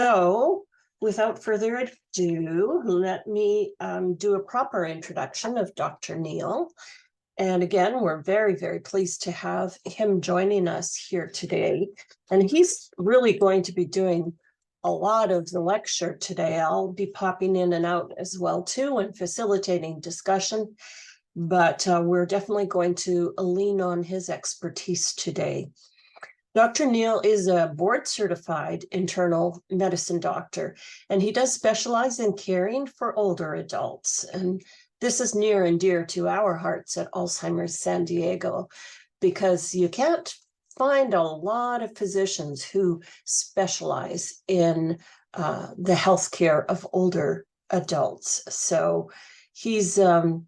So, without further ado, let me do a proper introduction of Dr. Neel. And again, we're very, very pleased to have him joining us here today. And he's really going to be doing a lot of the lecture today. I'll be popping in and out as well too and facilitating discussion. But we're definitely going to lean on his expertise today. Dr. Neel is a board-certified internal medicine doctor, and he does specialize in caring for older adults. And this is near and dear to our hearts at Alzheimer's San Diego, because you can't find a lot of physicians who specialize in the healthcare of older adults. So he's a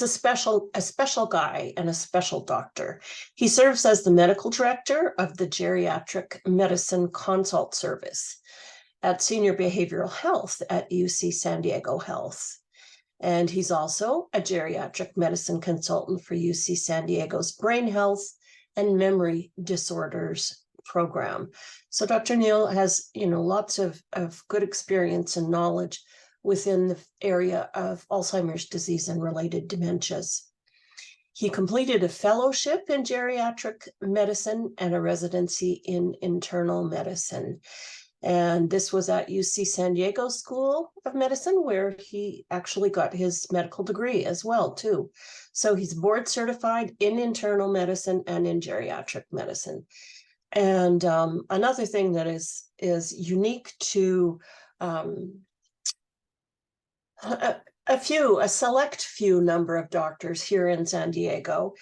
special guy and a special doctor. He serves as the medical director of the Geriatric Medicine Consult Service at Senior Behavioral Health at UC San Diego Health. And he's also a geriatric medicine consultant for UC San Diego's Brain Health and Memory Disorders program. So Dr. Neel has, lots of good experience and knowledge within the area of Alzheimer's disease and related dementias. He completed a fellowship in geriatric medicine and a residency in internal medicine. And this was at UC San Diego School of Medicine, where he actually got his medical degree as well, too. So he's board certified in internal medicine and in geriatric medicine. And another thing that is unique to a select few number of doctors here in San Diego,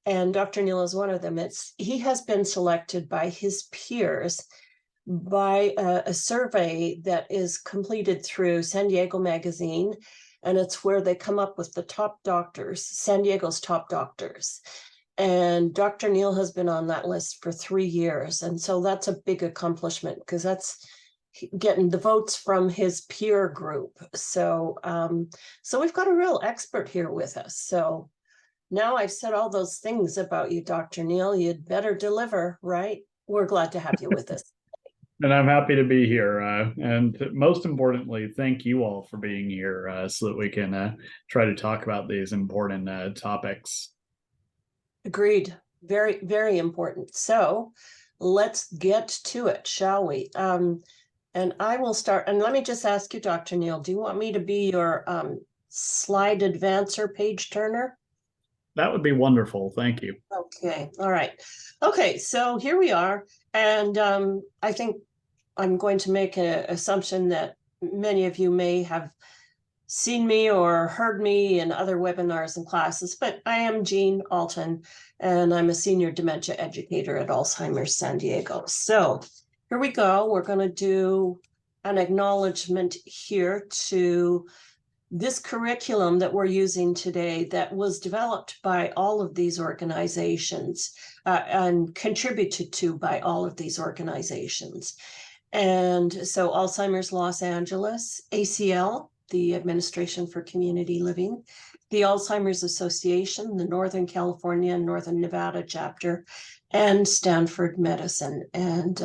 and Dr. Neel is one of them. He has been selected by his peers by a survey that is completed through San Diego Magazine, and it's where they come up with the top doctors, San Diego's top doctors. And Dr. Neel has been on that list for 3 years, and so that's a big accomplishment because that's getting the votes from his peer group. So we've got a real expert here with us. So now I've said all those things about you, Dr. Neel, you'd better deliver, right? We're glad to have you with us. And I'm happy to be here. And most importantly, thank you all for being here so that we can try to talk about these important topics. Agreed. Very, very important. So let's get to it, shall we? And I will start, and let me just ask you, Dr. Neel, do you want me to be your slide advancer, page turner? That would be wonderful. Thank you. Okay, all right. Okay, so here we are. And I think I'm going to make an assumption that many of you may have seen me or heard me in other webinars and classes, but I am Jean Alton, and I'm a senior dementia educator at Alzheimer's San Diego. So here we go. We're going to do an acknowledgement here to this curriculum that we're using today that was developed by all of these organizations and contributed to by all of these organizations. And so Alzheimer's Los Angeles, ACL, the Administration for Community Living, the Alzheimer's Association, the Northern California and Northern Nevada chapter, and Stanford Medicine. And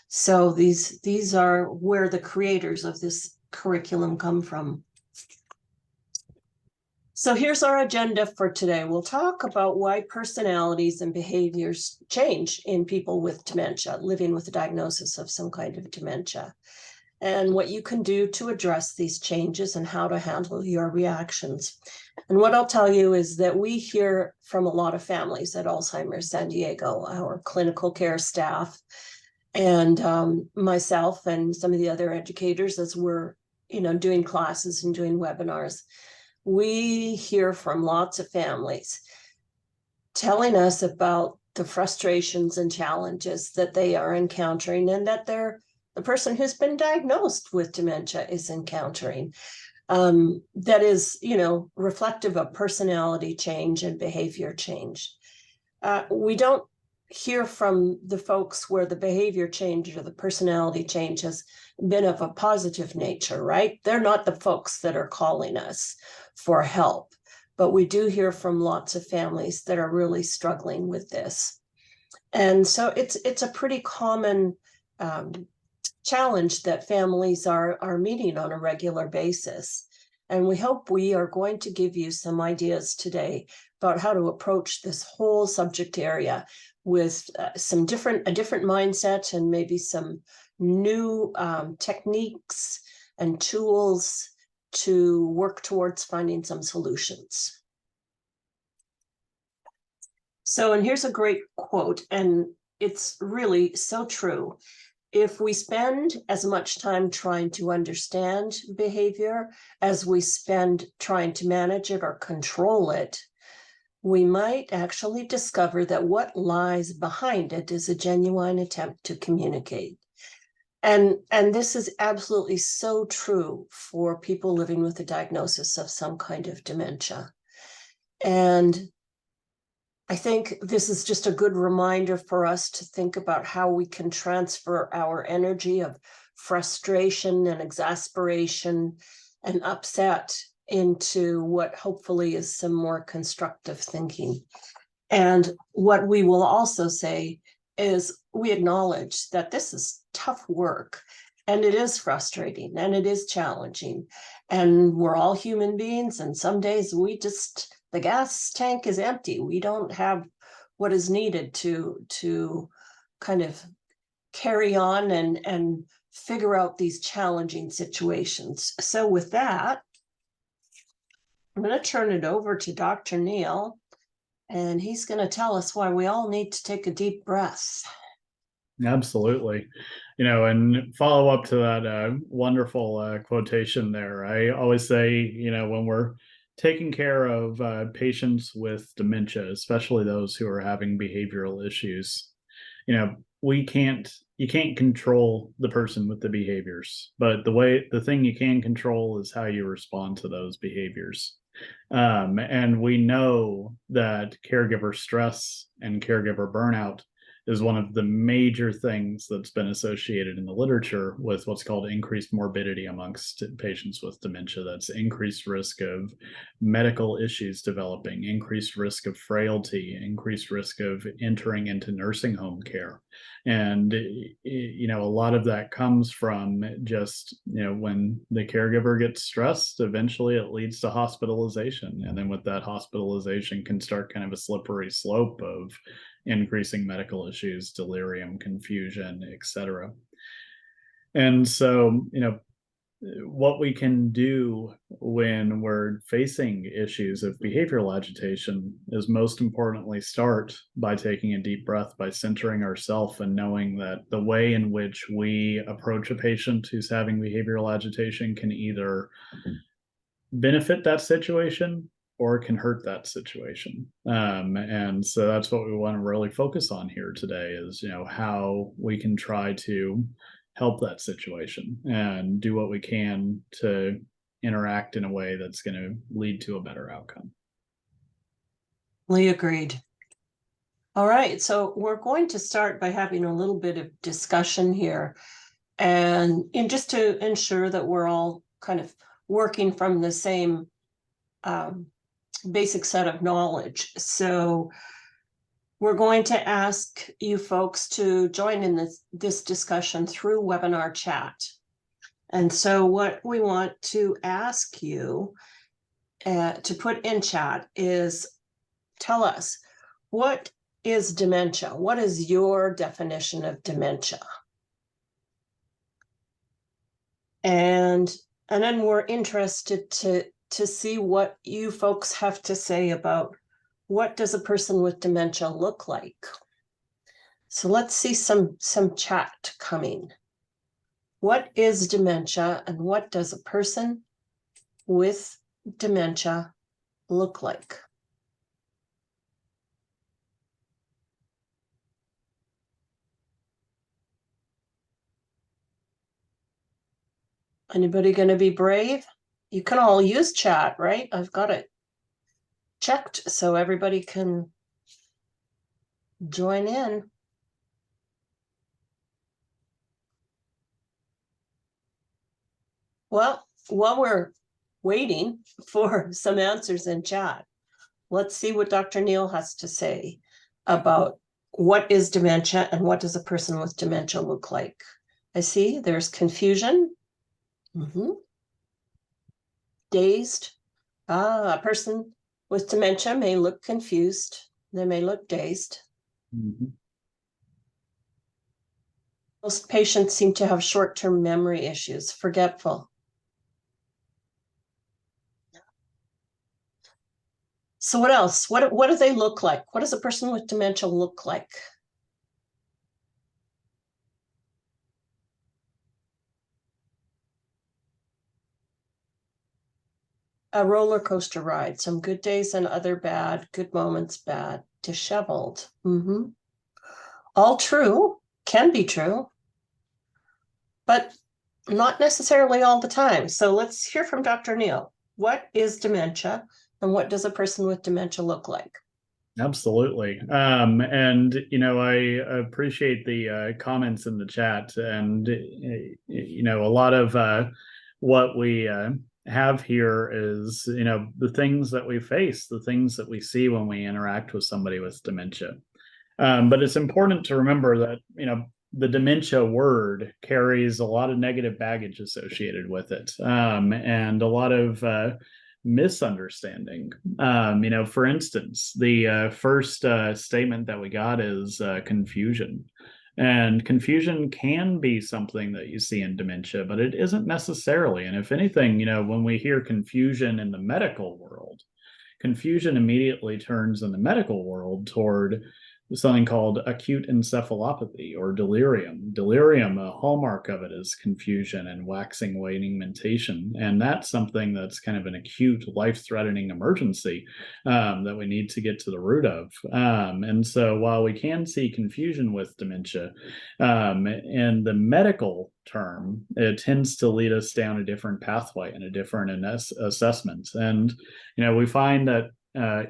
so these are where the creators of this curriculum come from. So here's our agenda for today. We'll talk about why personalities and behaviors change in people with dementia, living with a diagnosis of some kind of dementia, and what you can do to address these changes and how to handle your reactions. And what I'll tell you is that we hear from a lot of families at Alzheimer's San Diego, our clinical care staff, and myself and some of the other educators as we're doing classes and doing webinars. We hear from lots of families telling us about the frustrations and challenges that they are encountering and that the person who's been diagnosed with dementia is encountering. That is, reflective of personality change and behavior change. We don't hear from the folks where the behavior change or the personality change has been of a positive nature, right? They're not the folks that are calling us for help, but we do hear from lots of families that are really struggling with this. And so it's a pretty common challenge that families are meeting on a regular basis. And we hope we are going to give you some ideas today about how to approach this whole subject area with a different mindset and maybe some new techniques and tools to work towards finding some solutions. So, and here's a great quote, and it's really so true. If we spend as much time trying to understand behavior as we spend trying to manage it or control it, we might actually discover that what lies behind it is a genuine attempt to communicate. And this is absolutely so true for people living with a diagnosis of some kind of dementia. And I think this is just a good reminder for us to think about how we can transfer our energy of frustration and exasperation and upset into what hopefully is some more constructive thinking. And what we will also say is we acknowledge that this is tough work, and it is frustrating, and it is challenging, and we're all human beings, and some days the gas tank is empty. We don't have what is needed to kind of carry on and figure out these challenging situations. So with that, I'm going to turn it over to Dr. Neel, and he's going to tell us why we all need to take a deep breath. Absolutely. And follow up to that wonderful quotation there. I always say, when we're taking care of patients with dementia, especially those who are having behavioral issues, you can't control the person with the behaviors, but the thing you can control is how you respond to those behaviors. And we know that caregiver stress and caregiver burnout is one of the major things that's been associated in the literature with what's called increased morbidity amongst patients with dementia. That's increased risk of medical issues developing, increased risk of frailty, increased risk of entering into nursing home care. And, a lot of that comes from just, when the caregiver gets stressed, eventually it leads to hospitalization. And then with that hospitalization can start kind of a slippery slope of increasing medical issues, delirium, confusion, etc. And so, what we can do when we're facing issues of behavioral agitation is most importantly start by taking a deep breath, by centering ourselves and knowing that the way in which we approach a patient who's having behavioral agitation can either benefit that situation or can hurt that situation. And so that's what we want to really focus on here today is, how we can try to help that situation and do what we can to interact in a way that's going to lead to a better outcome. We agreed. All right, so we're going to start by having a little bit of discussion here and just to ensure that we're all kind of working from the same basic set of knowledge. So we're going to ask you folks to join in this discussion through webinar chat. And so what we want to ask you to put in chat is tell us, what is dementia? What is your definition of dementia? And then we're interested to see what you folks have to say about what does a person with dementia look like. So let's see some chat coming. What is dementia and what does a person with dementia look like? Anybody going to be brave? You can all use chat, right? I've got it checked so everybody can join in. Well, while we're waiting for some answers in chat, let's see what Dr. Neel has to say about what is dementia and what does a person with dementia look like. I see there's confusion. Dazed. A person with dementia may look confused. They may look dazed. Mhm. Most patients seem to have short-term memory issues, forgetful. So what else? What do they look like? What does a person with dementia look like? A roller coaster ride, some good days and other bad, good moments bad, disheveled. All true, can be true, but not necessarily all the time. So let's hear from Dr. Neel. What is dementia and what does a person with dementia look like? Absolutely. And I appreciate the comments in the chat, and a lot of what we have here is the things that we face, the things that we see when we interact with somebody with dementia. But it's important to remember that the dementia word carries a lot of negative baggage associated with it, and a lot of misunderstanding. For instance, the first statement that we got is confusion. And confusion can be something that you see in dementia, but it isn't necessarily. And if anything, when we hear confusion in the medical world, confusion immediately turns in the medical world toward something called acute encephalopathy or delirium. Delirium, a hallmark of it is confusion and waxing waning mentation. And that's something that's kind of an acute, life-threatening emergency that we need to get to the root of. And so while we can see confusion with dementia, in the medical term, it tends to lead us down a different pathway and a different assessment. And we find that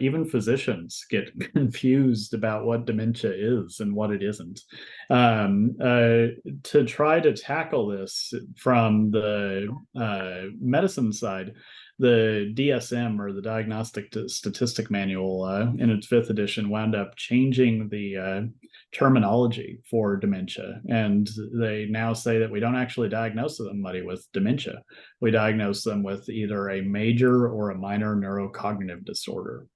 even physicians get confused about what dementia is and what it isn't. To try to tackle this from the medicine side, the DSM, or the Diagnostic Statistic Manual, in its 5th edition, wound up changing the terminology for dementia. And they now say that we don't actually diagnose somebody with dementia. We diagnose them with either a major or a minor neurocognitive disorder.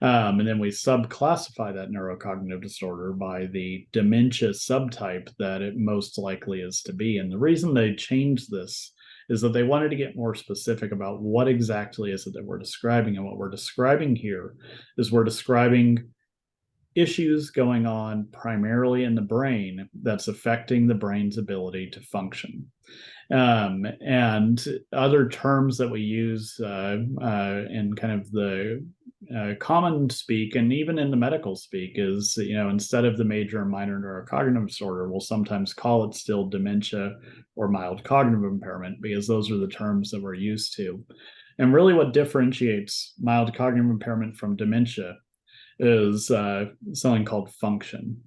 And then we subclassify that neurocognitive disorder by the dementia subtype that it most likely is to be. And the reason they changed this is that they wanted to get more specific about what exactly is it that we're describing. And what we're describing here is we're describing issues going on primarily in the brain that's affecting the brain's ability to function. And other terms that we use in kind of the common speak, and even in the medical speak, is instead of the major and minor neurocognitive disorder, we'll sometimes call it still dementia or mild cognitive impairment, because those are the terms that we're used to. And really what differentiates mild cognitive impairment from dementia is something called function.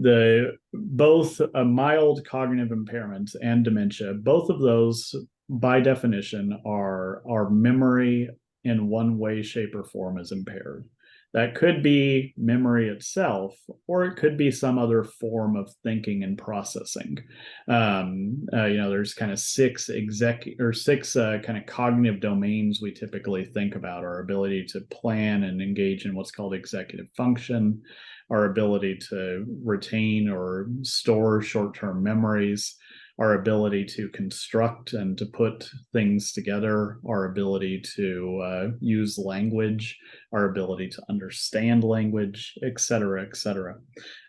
The both a mild cognitive impairment and dementia, both of those by definition are memory in one way, shape, or form is impaired. That could be memory itself, or it could be some other form of thinking and processing. There's kind of six kind of cognitive domains we typically think about: our ability to plan and engage in what's called executive function, our ability to retain or store short-term memories, our ability to construct and to put things together, our ability to use language, our ability to understand language, et cetera, et cetera.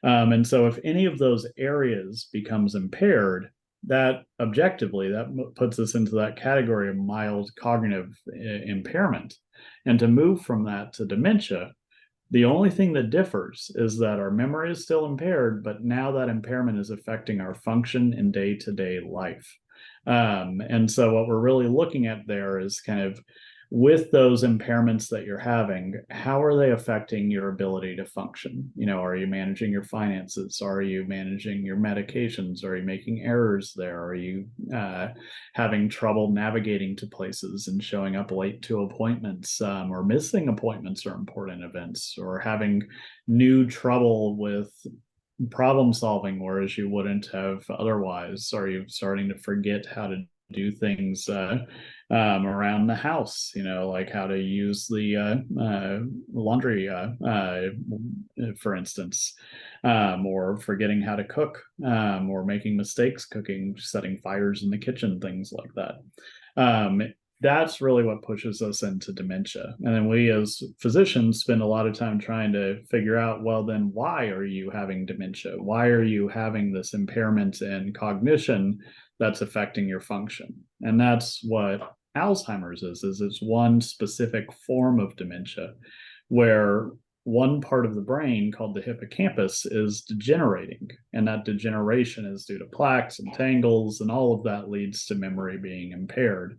And so if any of those areas becomes impaired, that objectively, that puts us into that category of mild cognitive impairment. And to move from that to dementia, the only thing that differs is that our memory is still impaired, but now that impairment is affecting our function in day-to-day life. And so what we're really looking at there is kind of, with those impairments that you're having, how are they affecting your ability to function? Are you managing your finances? Are you managing your medications? Are you making errors there? Are you having trouble navigating to places and showing up late to appointments, or missing appointments or important events, or having new trouble with problem solving, whereas you wouldn't have otherwise? Are you starting to forget how to do things around the house, like how to use the laundry, for instance, or forgetting how to cook, or making mistakes cooking, setting fires in the kitchen, things like that. Um, that's really what pushes us into dementia. And then we as physicians spend a lot of time trying to figure out, well, then why are you having dementia? Why are you having this impairment in cognition that's affecting your function? And that's what Alzheimer's is it's one specific form of dementia where one part of the brain called the hippocampus is degenerating, and that degeneration is due to plaques and tangles, and all of that leads to memory being impaired.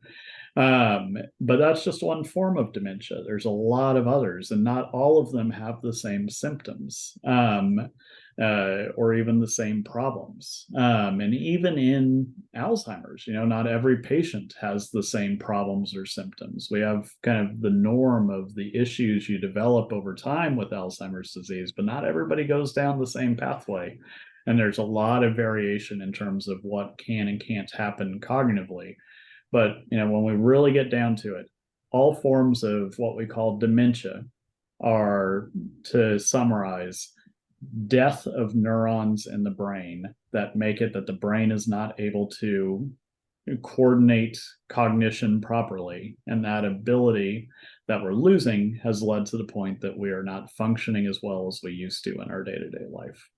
But that's just one form of dementia. There's a lot of others, and not all of them have the same symptoms, or even the same problems. And even in Alzheimer's, not every patient has the same problems or symptoms. We have kind of the norm of the issues you develop over time with Alzheimer's disease, but not everybody goes down the same pathway. And there's a lot of variation in terms of what can and can't happen cognitively. But when we really get down to it, all forms of what we call dementia are, to summarize, death of neurons in the brain that make it that the brain is not able to coordinate cognition properly. And that ability that we're losing has led to the point that we are not functioning as well as we used to in our day-to-day life.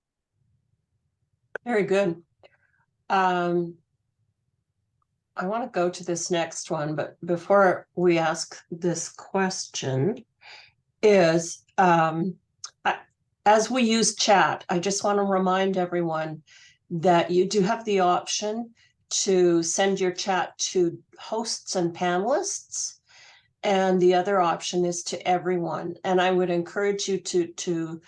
Very good. I want to go to this next one, but before we ask this question is, as we use chat, I just want to remind everyone that you do have the option to send your chat to hosts and panelists. And the other option is to everyone. And I would encourage you to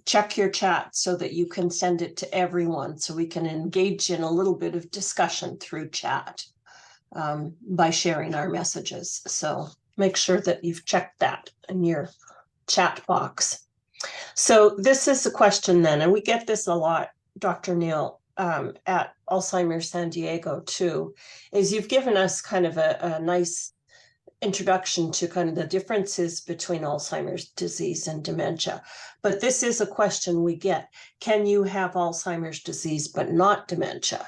check your chat so that you can send it to everyone, so we can engage in a little bit of discussion through chat by sharing our messages. So make sure that you've checked that in your chat box. So this is a question then, and we get this a lot, Dr. Neel, at Alzheimer's San Diego too, is you've given us kind of a nice introduction to kind of the differences between Alzheimer's disease and dementia. But this is a question we get. Can you have Alzheimer's disease but not dementia?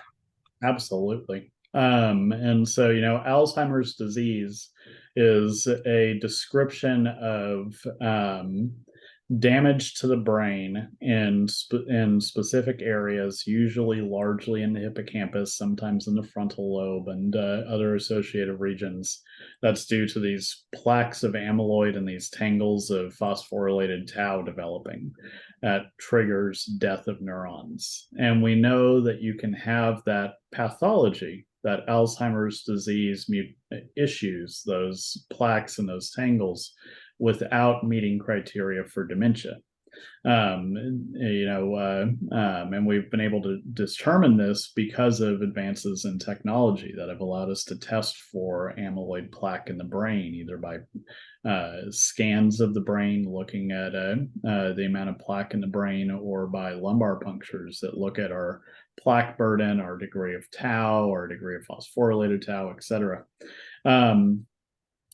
Absolutely. And so, Alzheimer's disease is a description of damage to the brain in specific areas, usually largely in the hippocampus, sometimes in the frontal lobe and other associated regions. That's due to these plaques of amyloid and these tangles of phosphorylated tau developing. That triggers death of neurons. And we know that you can have that pathology, that Alzheimer's disease issues, those plaques and those tangles, without meeting criteria for dementia. And we've been able to determine this because of advances in technology that have allowed us to test for amyloid plaque in the brain, either by scans of the brain looking at the amount of plaque in the brain, or by lumbar punctures that look at our plaque burden, our degree of tau, our degree of phosphorylated tau, etc.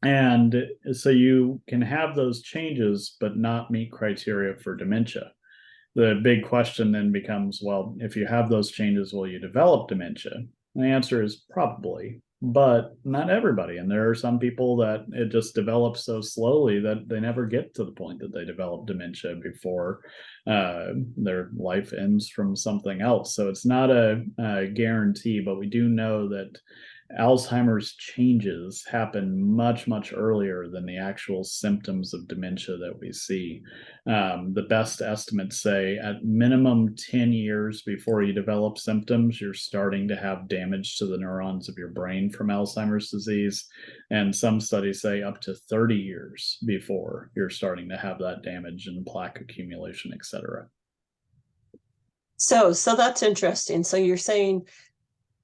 And so you can have those changes but not meet criteria for dementia. The big question then becomes, well, if you have those changes, will you develop dementia? And the answer is probably, but not everybody. And there are some people that it just develops so slowly that they never get to the point that they develop dementia before their life ends from something else. So it's not a guarantee, but we do know that Alzheimer's changes happen much, much earlier than the actual symptoms of dementia that we see. The best estimates say at minimum 10 years before you develop symptoms, you're starting to have damage to the neurons of your brain from Alzheimer's disease. And some studies say up to 30 years before you're starting to have that damage and plaque accumulation, et cetera. So that's interesting. So you're saying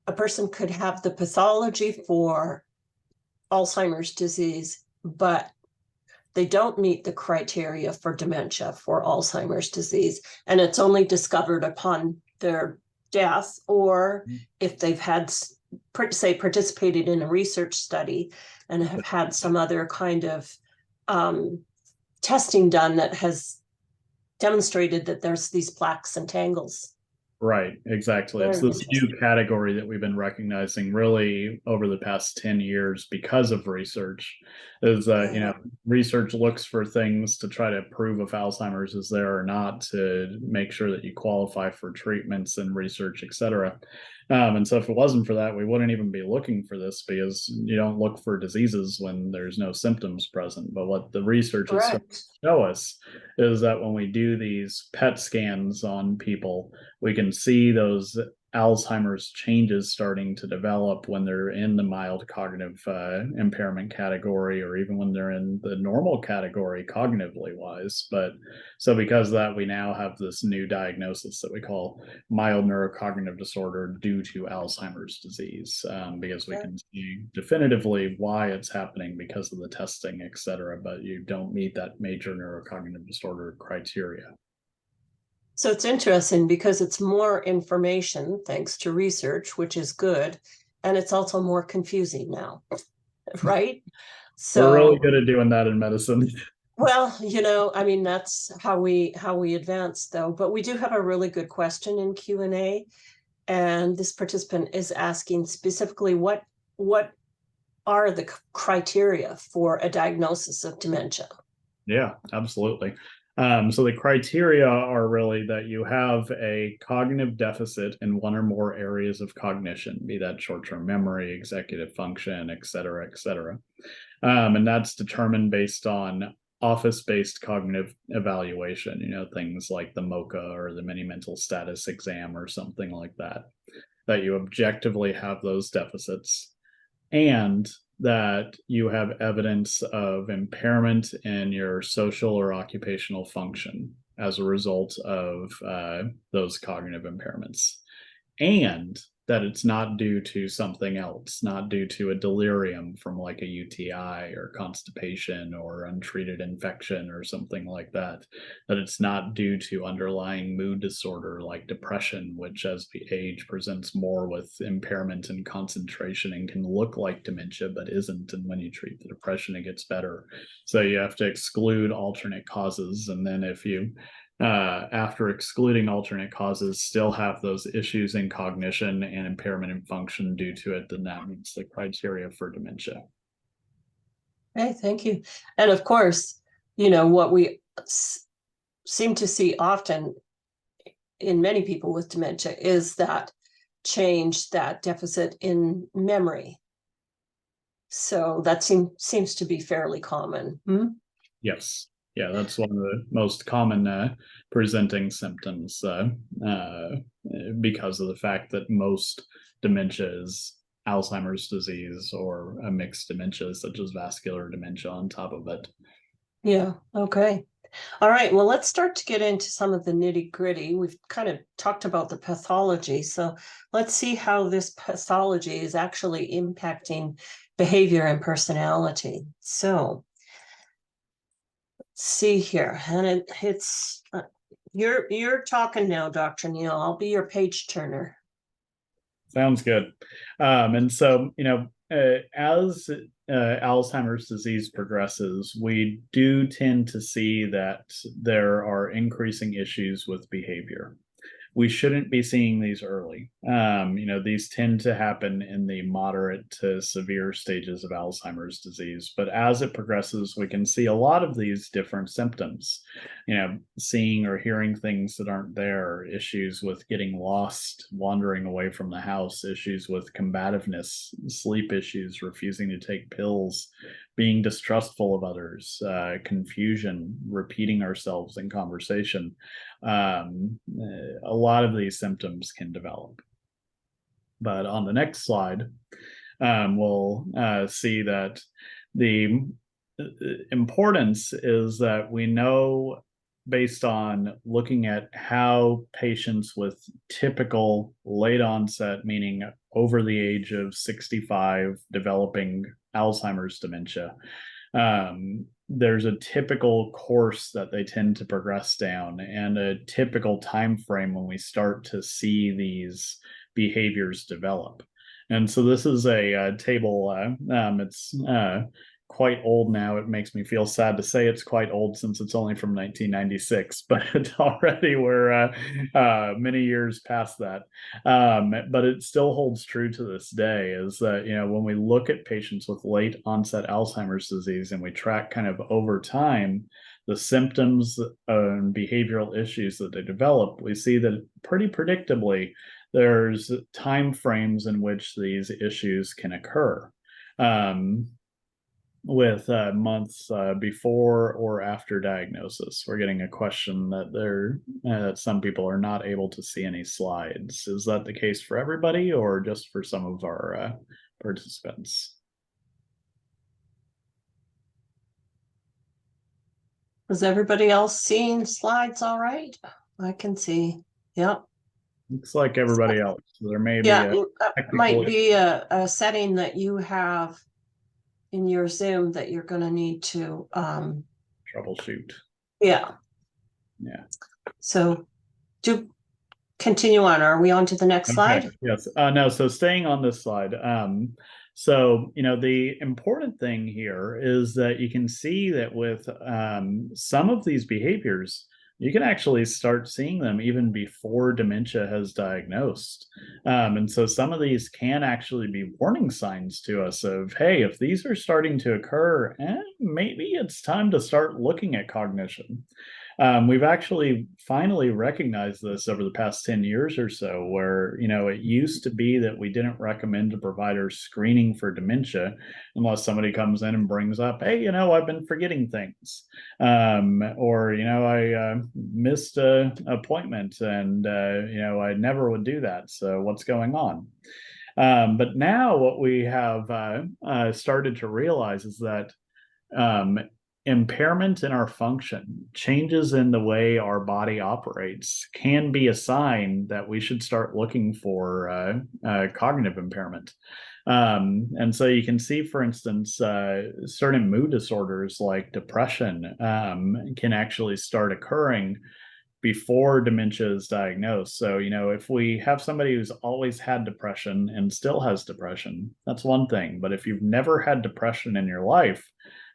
a person could have the pathology for Alzheimer's disease, but they don't meet the criteria for dementia, for Alzheimer's disease, and it's only discovered upon their death, or if they've had, say, participated in a research study and have had some other kind of testing done that has demonstrated that there's these plaques and tangles. Right, exactly. It's Very this new category that we've been recognizing really over the past 10 years because of research. Is research looks for things to try to prove if Alzheimer's is there or not, to make sure that you qualify for treatments and research, et cetera. And so if it wasn't for that, we wouldn't even be looking for this, because you don't look for diseases when there's no symptoms present. But what the research is show us is that when we do these PET scans on people, we can see those Alzheimer's changes starting to develop when they're in the mild cognitive impairment category, or even when they're in the normal category cognitively wise. But so because of that, we now have this new diagnosis that we call mild neurocognitive disorder due to Alzheimer's disease, because we can see definitively why it's happening because of the testing, et cetera, but you don't meet that major neurocognitive disorder criteria. So it's interesting because it's more information thanks to research, which is good. And it's also more confusing now, right? So we're really good at doing that in medicine. Well, I mean, that's how we advance, though. But we do have a really good question in Q&A. And this participant is asking specifically what are the criteria for a diagnosis of dementia? Yeah, absolutely. So the criteria are really that you have a cognitive deficit in one or more areas of cognition, be that short-term memory, executive function, et cetera, et cetera. And that's determined based on office-based cognitive evaluation, things like the MOCA or the mini mental status exam or something like that you objectively have those deficits, and that you have evidence of impairment in your social or occupational function as a result of those cognitive impairments, and that it's not due to something else, not due to a delirium from like a UTI or constipation or untreated infection or something like that it's not due to underlying mood disorder like depression, which as we age presents more with impairment and concentration and can look like dementia but isn't, and when you treat the depression it gets better. So you have to exclude alternate causes, and then if you after excluding alternate causes still have those issues in cognition and impairment in function due to it, then that meets the criteria for dementia. Okay, thank you. And of course, what we seem to see often in many people with dementia is that change, that deficit in memory. So that seems to be fairly common. Yes. Yeah, that's one of the most common presenting symptoms because of the fact that most dementia is Alzheimer's disease or a mixed dementia, such as vascular dementia on top of it. Yeah, okay. All right, well, let's start to get into some of the nitty-gritty. We've kind of talked about the pathology, so let's see how this pathology is actually impacting behavior and personality. So see here, and it's you're talking now, Dr. Neel. I'll be your page turner. Sounds good. And so, as Alzheimer's disease progresses, we do tend to see that there are increasing issues with behavior. We shouldn't be seeing these early. These tend to happen in the moderate to severe stages of Alzheimer's disease. But as it progresses, we can see a lot of these different symptoms, seeing or hearing things that aren't there, issues with getting lost, wandering away from the house, issues with combativeness, sleep issues, refusing to take pills, being distrustful of others, confusion, repeating ourselves in conversation. A lot of these symptoms can develop. But on the next slide, we'll see that the importance is that we know, based on looking at how patients with typical late onset, meaning over the age of 65, developing Alzheimer's dementia, there's a typical course that they tend to progress down and a typical time frame when we start to see these behaviors develop. And so this is a table. It's quite old now. It makes me feel sad to say it's quite old since it's only from 1996, but already we're many years past that. But it still holds true to this day is that, when we look at patients with late onset Alzheimer's disease and we track kind of over time the symptoms and behavioral issues that they develop, we see that pretty predictably there's time frames in which these issues can occur. With months before or after diagnosis. We're getting a question that some people are not able to see any slides. Is that the case for everybody or just for some of our participants? Is everybody else seeing slides all right? I can see. Yep. Looks like everybody else. So there may be Yeah, a might be a setting that you have in your Zoom that you're going to need to troubleshoot. Yeah. So do continue on. Are we on to the next slide? Yes. No, so staying on this slide. So, the important thing here is that you can see that with some of these behaviors, you can actually start seeing them even before dementia has diagnosed. And so some of these can actually be warning signs to us of, hey, if these are starting to occur, maybe it's time to start looking at cognition. We've actually finally recognized this over the past 10 years or so, where, it used to be that we didn't recommend to providers screening for dementia unless somebody comes in and brings up, hey, I've been forgetting things. Or, I missed an appointment and, I never would do that. So what's going on? But now what we have started to realize is that impairment in our function, changes in the way our body operates, can be a sign that we should start looking for cognitive impairment. And so you can see, for instance, certain mood disorders like depression can actually start occurring before dementia is diagnosed. So, if we have somebody who's always had depression and still has depression, that's one thing. But if you've never had depression in your life,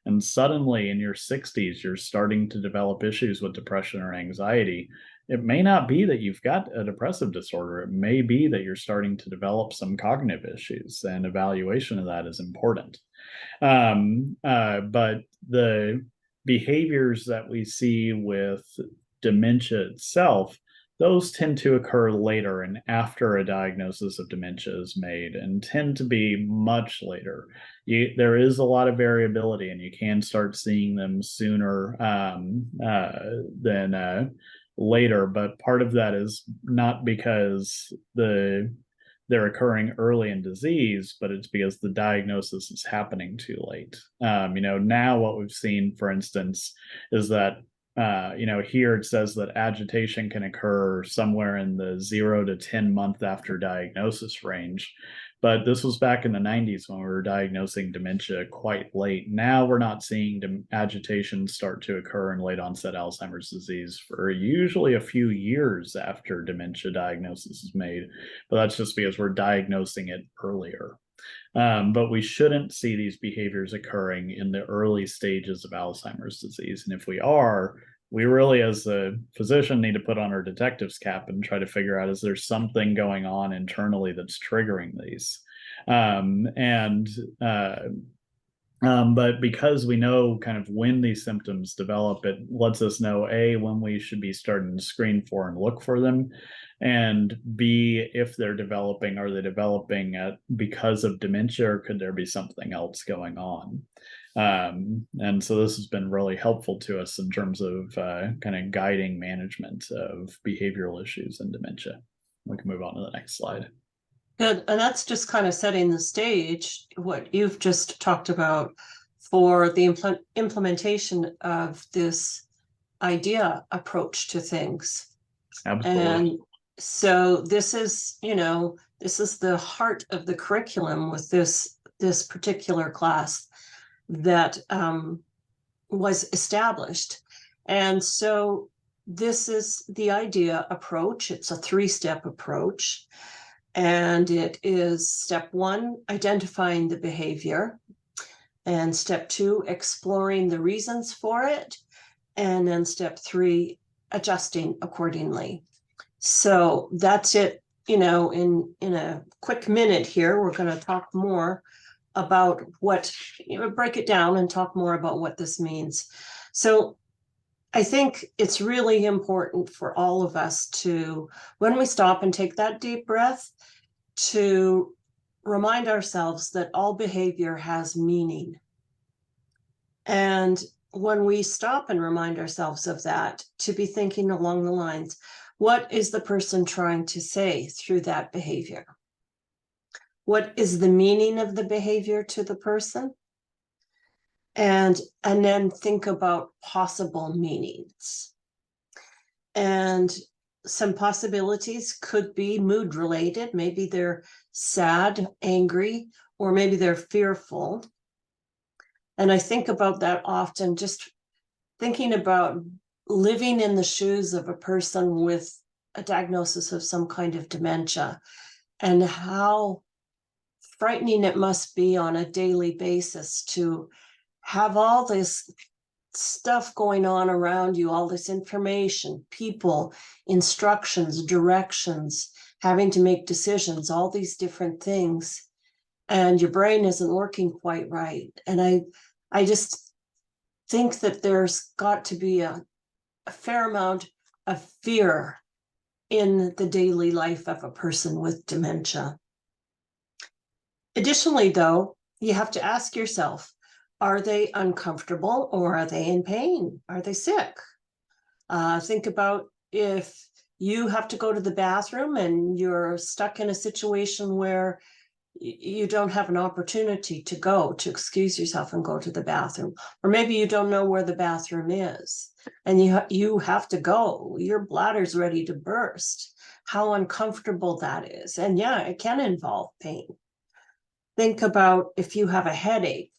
and suddenly in your 60s, you're starting to develop issues with depression or anxiety, it may not be that you've got a depressive disorder. It may be that you're starting to develop some cognitive issues, and evaluation of that is important. But the behaviors that we see with dementia itself, those tend to occur later and after a diagnosis of dementia is made, and tend to be much later. There is a lot of variability, and you can start seeing them sooner than later. But part of that is not because they're occurring early in disease, but it's because the diagnosis is happening too late. Now what we've seen, for instance, is that here it says that agitation can occur somewhere in the 0 to 10 month after diagnosis range. But this was back in the 90s when we were diagnosing dementia quite late. Now we're not seeing agitation start to occur in late onset Alzheimer's disease for usually a few years after dementia diagnosis is made. But that's just because we're diagnosing it earlier. But we shouldn't see these behaviors occurring in the early stages of Alzheimer's disease. And if we are, we really, as a physician, need to put on our detective's cap and try to figure out, is there something going on internally that's triggering these? But because we know kind of when these symptoms develop, it lets us know, A, when we should be starting to screen for and look for them, and B, if they're developing, are they developing because of dementia, or could there be something else going on? And so this has been really helpful to us in terms of kind of guiding management of behavioral issues in dementia. We can move on to the next slide. Good. And that's just kind of setting the stage, what you've just talked about, for the implementation of this idea approach to things. Absolutely. And so this is, this is the heart of the curriculum with this particular class. that was established. And so this is the IDEA approach. It's a 3-step approach. And it is step 1, identifying the behavior. And step 2, exploring the reasons for it. And then step 3, adjusting accordingly. So that's it. In a quick minute here, we're going to talk more about what, break it down and talk more about what this means. So I think it's really important for all of us to, when we stop and take that deep breath, to remind ourselves that all behavior has meaning. And when we stop and remind ourselves of that, to be thinking along the lines, what is the person trying to say through that behavior? What is the meaning of the behavior to the person? And then think about possible meanings. And some possibilities could be mood related. Maybe they're sad, angry, or maybe they're fearful. And I think about that often, just thinking about living in the shoes of a person with a diagnosis of some kind of dementia, and how frightening it must be on a daily basis to have all this stuff going on around you, all this information, people, instructions, directions, having to make decisions, all these different things, and your brain isn't working quite right. And I just think that there's got to be a fair amount of fear in the daily life of a person with dementia. Additionally, though, you have to ask yourself, are they uncomfortable or are they in pain? Are they sick? Think about if you have to go to the bathroom and you're stuck in a situation where you don't have an opportunity to go to excuse yourself and go to the bathroom, or maybe you don't know where the bathroom is and you have to go, your bladder's ready to burst, how uncomfortable that is. And yeah, it can involve pain. Think about if you have a headache,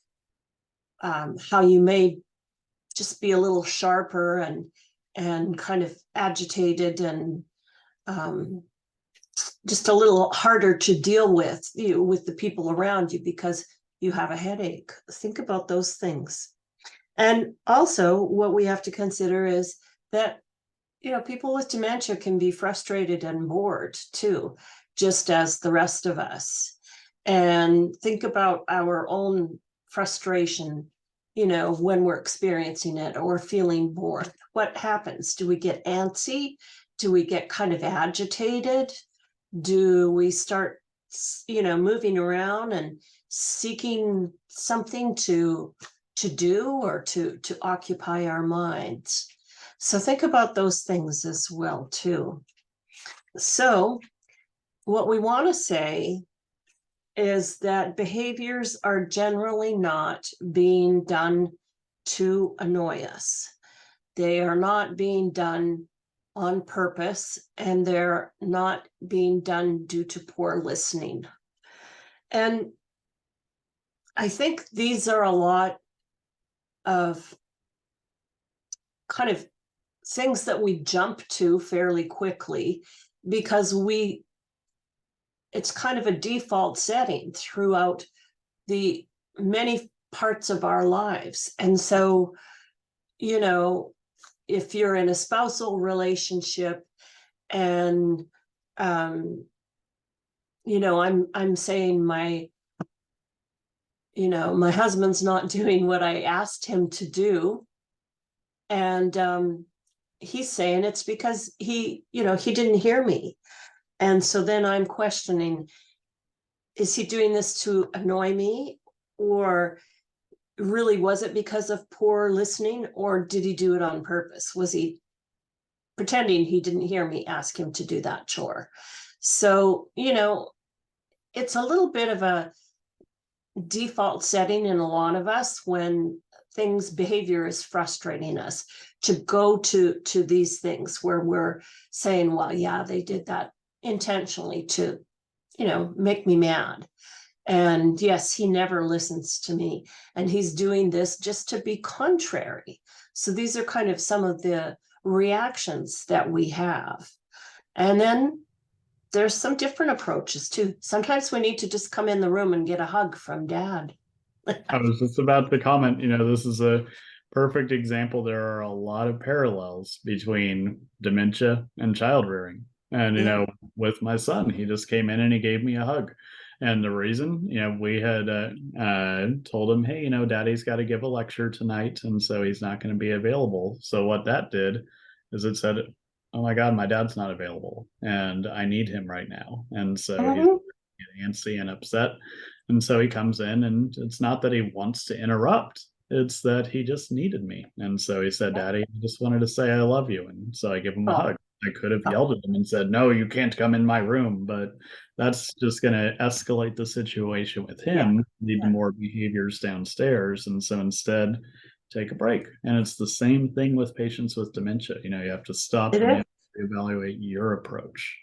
how you may just be a little sharper and kind of agitated and just a little harder to deal with with the people around you because you have a headache. Think about those things. And also what we have to consider is that, people with dementia can be frustrated and bored too, just as the rest of us. And think about our own frustration, when we're experiencing it or feeling bored. What happens? Do we get antsy? Do we get kind of agitated? Do we start, moving around and seeking something to do or to occupy our minds? So think about those things as well, too. So what we want to say is that behaviors are generally not being done to annoy us. They are not being done on purpose, and they're not being done due to poor listening. And I think these are a lot of kind of things that we jump to fairly quickly because it's kind of a default setting throughout the many parts of our lives. And so, if you're in a spousal relationship and, I'm saying my husband's not doing what I asked him to do. And he's saying it's because he didn't hear me. And so then I'm questioning, is he doing this to annoy me? Or really, was it because of poor listening? Or did he do it on purpose? Was he pretending he didn't hear me ask him to do that chore? So, it's a little bit of a default setting in a lot of us when behavior is frustrating us, to go to these things where we're saying, well, yeah, they did that intentionally to, make me mad. And yes, he never listens to me. And he's doing this just to be contrary. So these are kind of some of the reactions that we have. And then there's some different approaches too. Sometimes we need to just come in the room and get a hug from dad. I was just about to comment, this is a perfect example. There are a lot of parallels between dementia and child rearing. And, Yeah. with my son, he just came in and he gave me a hug. And the reason, we had told him, hey, daddy's got to give a lecture tonight. And so he's not going to be available. So what that did is it said, oh my God, my dad's not available and I need him right now. And so he's Mhm. antsy and upset. And so he comes in, and it's not that he wants to interrupt, it's that he just needed me. And so he said, Daddy, I just wanted to say I love you. And so I give him a Oh, hug. I could have oh, yelled at him and said, no, you can't come in my room, but that's just going to escalate the situation with yeah, him, lead to yeah. more behaviors downstairs. And so instead, take a break. And it's the same thing with patients with dementia. You have to stop It and you is. have to evaluate your approach.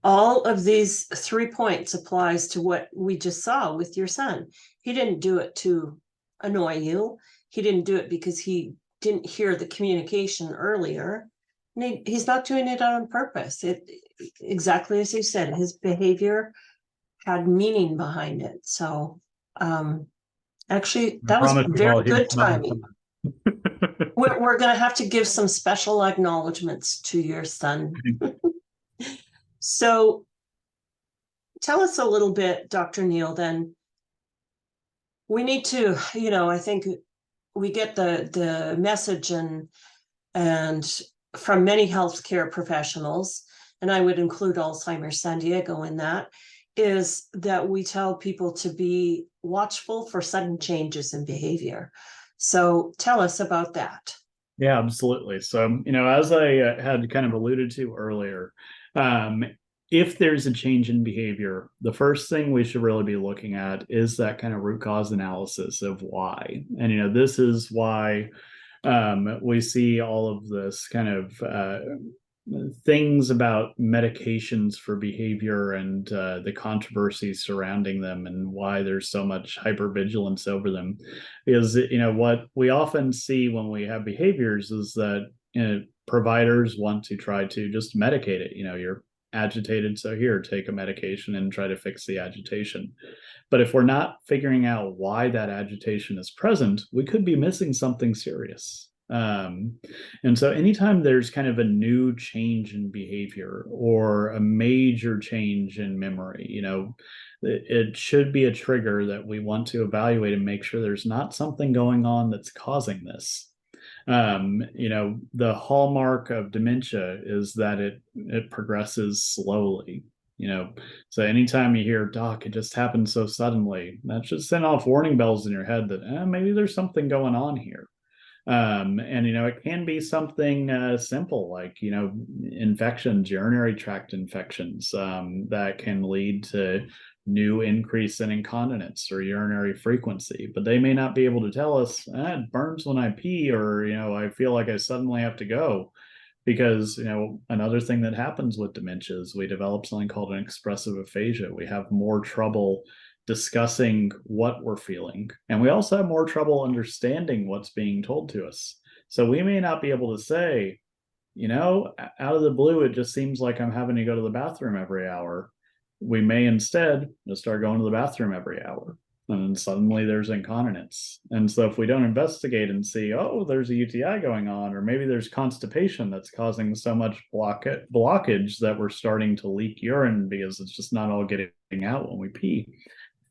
All of these 3 points applies to what we just saw with your son. He didn't do it to annoy you. He didn't do it because he didn't hear the communication earlier. He's not doing it on purpose. It exactly as you said, his behavior had meaning behind it. So actually I that was promise you very all, he good will not timing. have We're going to have to give some special acknowledgments to your son. So tell us a little bit, Dr. Neel, then we need to, I think we get the message and from many healthcare professionals, and I would include Alzheimer's San Diego in that, is that we tell people to be watchful for sudden changes in behavior. So tell us about that. Yeah, absolutely. So, as I had kind of alluded to earlier, um, if there's a change in behavior, the first thing we should really be looking at is that kind of root cause analysis of why. And, this is why we see all of this kind of things about medications for behavior and the controversy surrounding them and why there's so much hypervigilance over them is what we often see when we have behaviors is that providers want to try to just medicate it. You're agitated, so here, take a medication and try to fix the agitation. But if we're not figuring out why that agitation is present, we could be missing something serious. And so anytime there's kind of a new change in behavior or a major change in memory, it should be a trigger that we want to evaluate and make sure there's not something going on that's causing this. The hallmark of dementia is that it progresses slowly. So anytime you hear, doc, it just happened so suddenly, that should send off warning bells in your head that maybe there's something going on here. And it can be something simple like infections, urinary tract infections, that can lead to new increase in incontinence or urinary frequency, but they may not be able to tell us it burns when I pee, or I feel like I suddenly have to go. Because another thing that happens with dementia is we develop something called an expressive aphasia. We have more trouble discussing what we're feeling, and we also have more trouble understanding what's being told to us. So we may not be able to say, out of the blue, it just seems like I'm having to go to the bathroom every hour. We may instead just start going to the bathroom every hour, and then suddenly there's incontinence. And so if we don't investigate and see, oh, there's a UTI going on, or maybe there's constipation that's causing so much blockage that we're starting to leak urine because it's just not all getting out when we pee.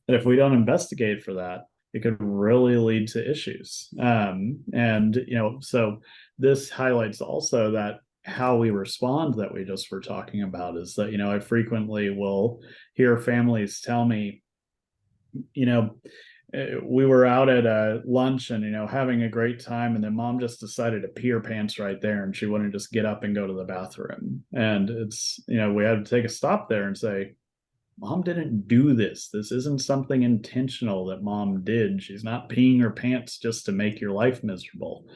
And if we don't investigate for that, it could really lead to issues. And so this highlights also that how we respond that we just were talking about is that I frequently will hear families tell me, we were out at a lunch and having a great time, and then mom just decided to pee her pants right there, and she wouldn't just get up and go to the bathroom. And it's we had to take a stop there and say, mom didn't do this. This isn't something intentional that mom did. She's not peeing her pants just to make your life miserable.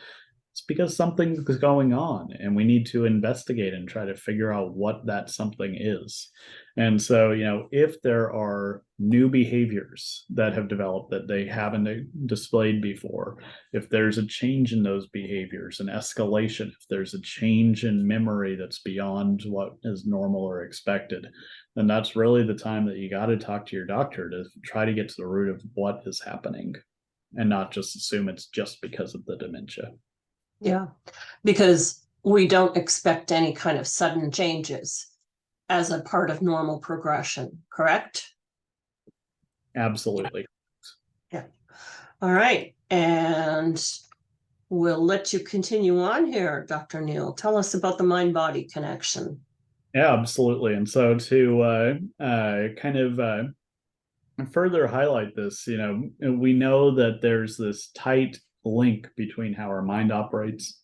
It's because something's going on and we need to investigate and try to figure out what that something is. And so, if there are new behaviors that have developed that they haven't displayed before, if there's a change in those behaviors, an escalation, if there's a change in memory that's beyond what is normal or expected, then that's really the time that you got to talk to your doctor to try to get to the root of what is happening and not just assume it's just because of the dementia. Yeah, because we don't expect any kind of sudden changes as a part of normal progression, correct? Absolutely. Yeah. All right. And we'll let you continue on here, Dr. Neel. Tell us about the mind-body connection. Yeah, absolutely. And so to kind of further highlight this, we know that there's this tight link between how our mind operates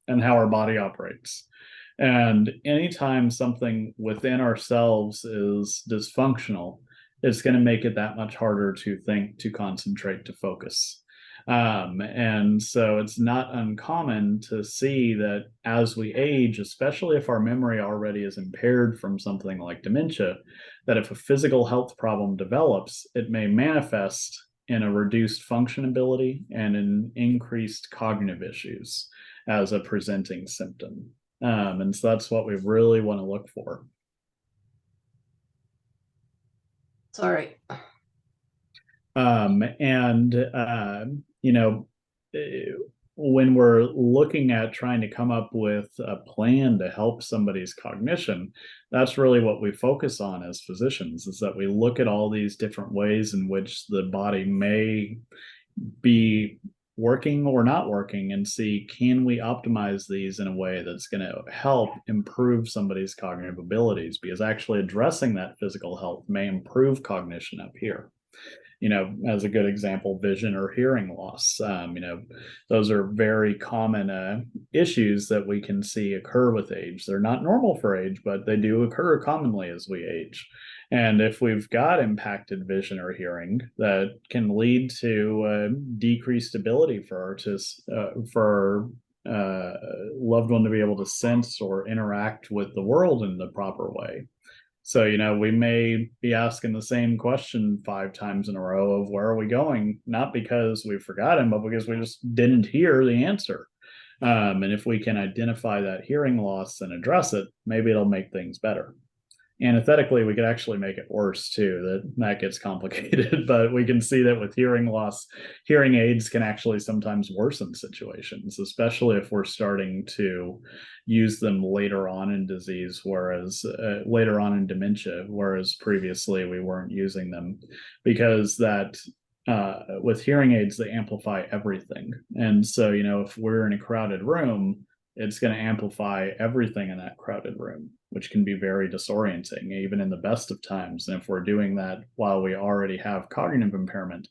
and how our body operates. And anytime something within ourselves is dysfunctional, it's going to make it that much harder to think, to concentrate, to focus. And so it's not uncommon to see that as we age, especially if our memory already is impaired from something like dementia, that if a physical health problem develops, it may manifest in a reduced function ability and in increased cognitive issues as a presenting symptom. And so that's what we really want to look for. Sorry. And when we're looking at trying to come up with a plan to help somebody's cognition, that's really what we focus on as physicians, is that we look at all these different ways in which the body may be working or not working and see, can we optimize these in a way that's going to help improve somebody's cognitive abilities, because actually addressing that physical health may improve cognition up here. As a good example, vision or hearing loss. Those are very common issues that we can see occur with age. They're not normal for age, but they do occur commonly as we age. And if we've got impacted vision or hearing, that can lead to decreased ability for our loved one to be able to sense or interact with the world in the proper way. So, we may be asking the same question 5 times in a row of where are we going, not because we forgot him, but because we just didn't hear the answer. And if we can identify that hearing loss and address it, maybe it'll make things better. Anesthetically, we could actually make it worse too. That gets complicated, but we can see that with hearing loss, hearing aids can actually sometimes worsen situations, especially if we're starting to use them later on in disease, whereas later on in dementia, whereas previously we weren't using them, because with hearing aids, they amplify everything. And so, if we're in a crowded room, it's going to amplify everything in that crowded room, which can be very disorienting, even in the best of times. And if we're doing that while we already have cognitive impairment,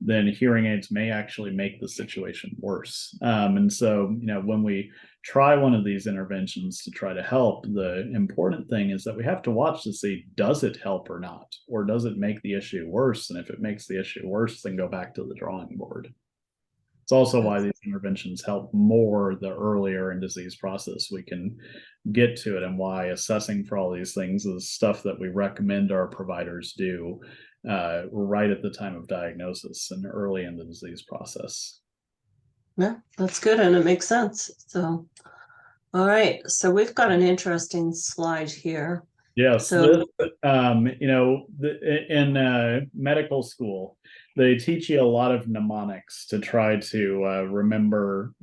then hearing aids may actually make the situation worse. And so, when we try one of these interventions to try to help, the important thing is that we have to watch to see, does it help or not? Or does it make the issue worse? And if it makes the issue worse, then go back to the drawing board. It's also why these interventions help more the earlier in disease process we can get to it, and why assessing for all these things is stuff that we recommend our providers do right at the time of diagnosis and early in the disease process. Yeah, that's good. And it makes sense. So, all right. So we've got an interesting slide here. Yes, So, in medical school, they teach you a lot of mnemonics to try to remember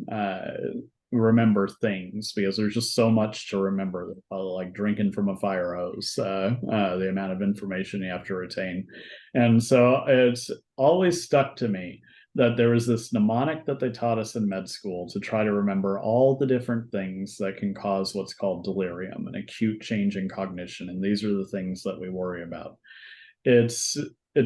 things, because there's just so much to remember, like drinking from a fire hose, the amount of information you have to retain. And so it's always stuck to me that there was this mnemonic that they taught us in med school to try to remember all the different things that can cause what's called delirium, an acute change in cognition. And these are the things that we worry about. It's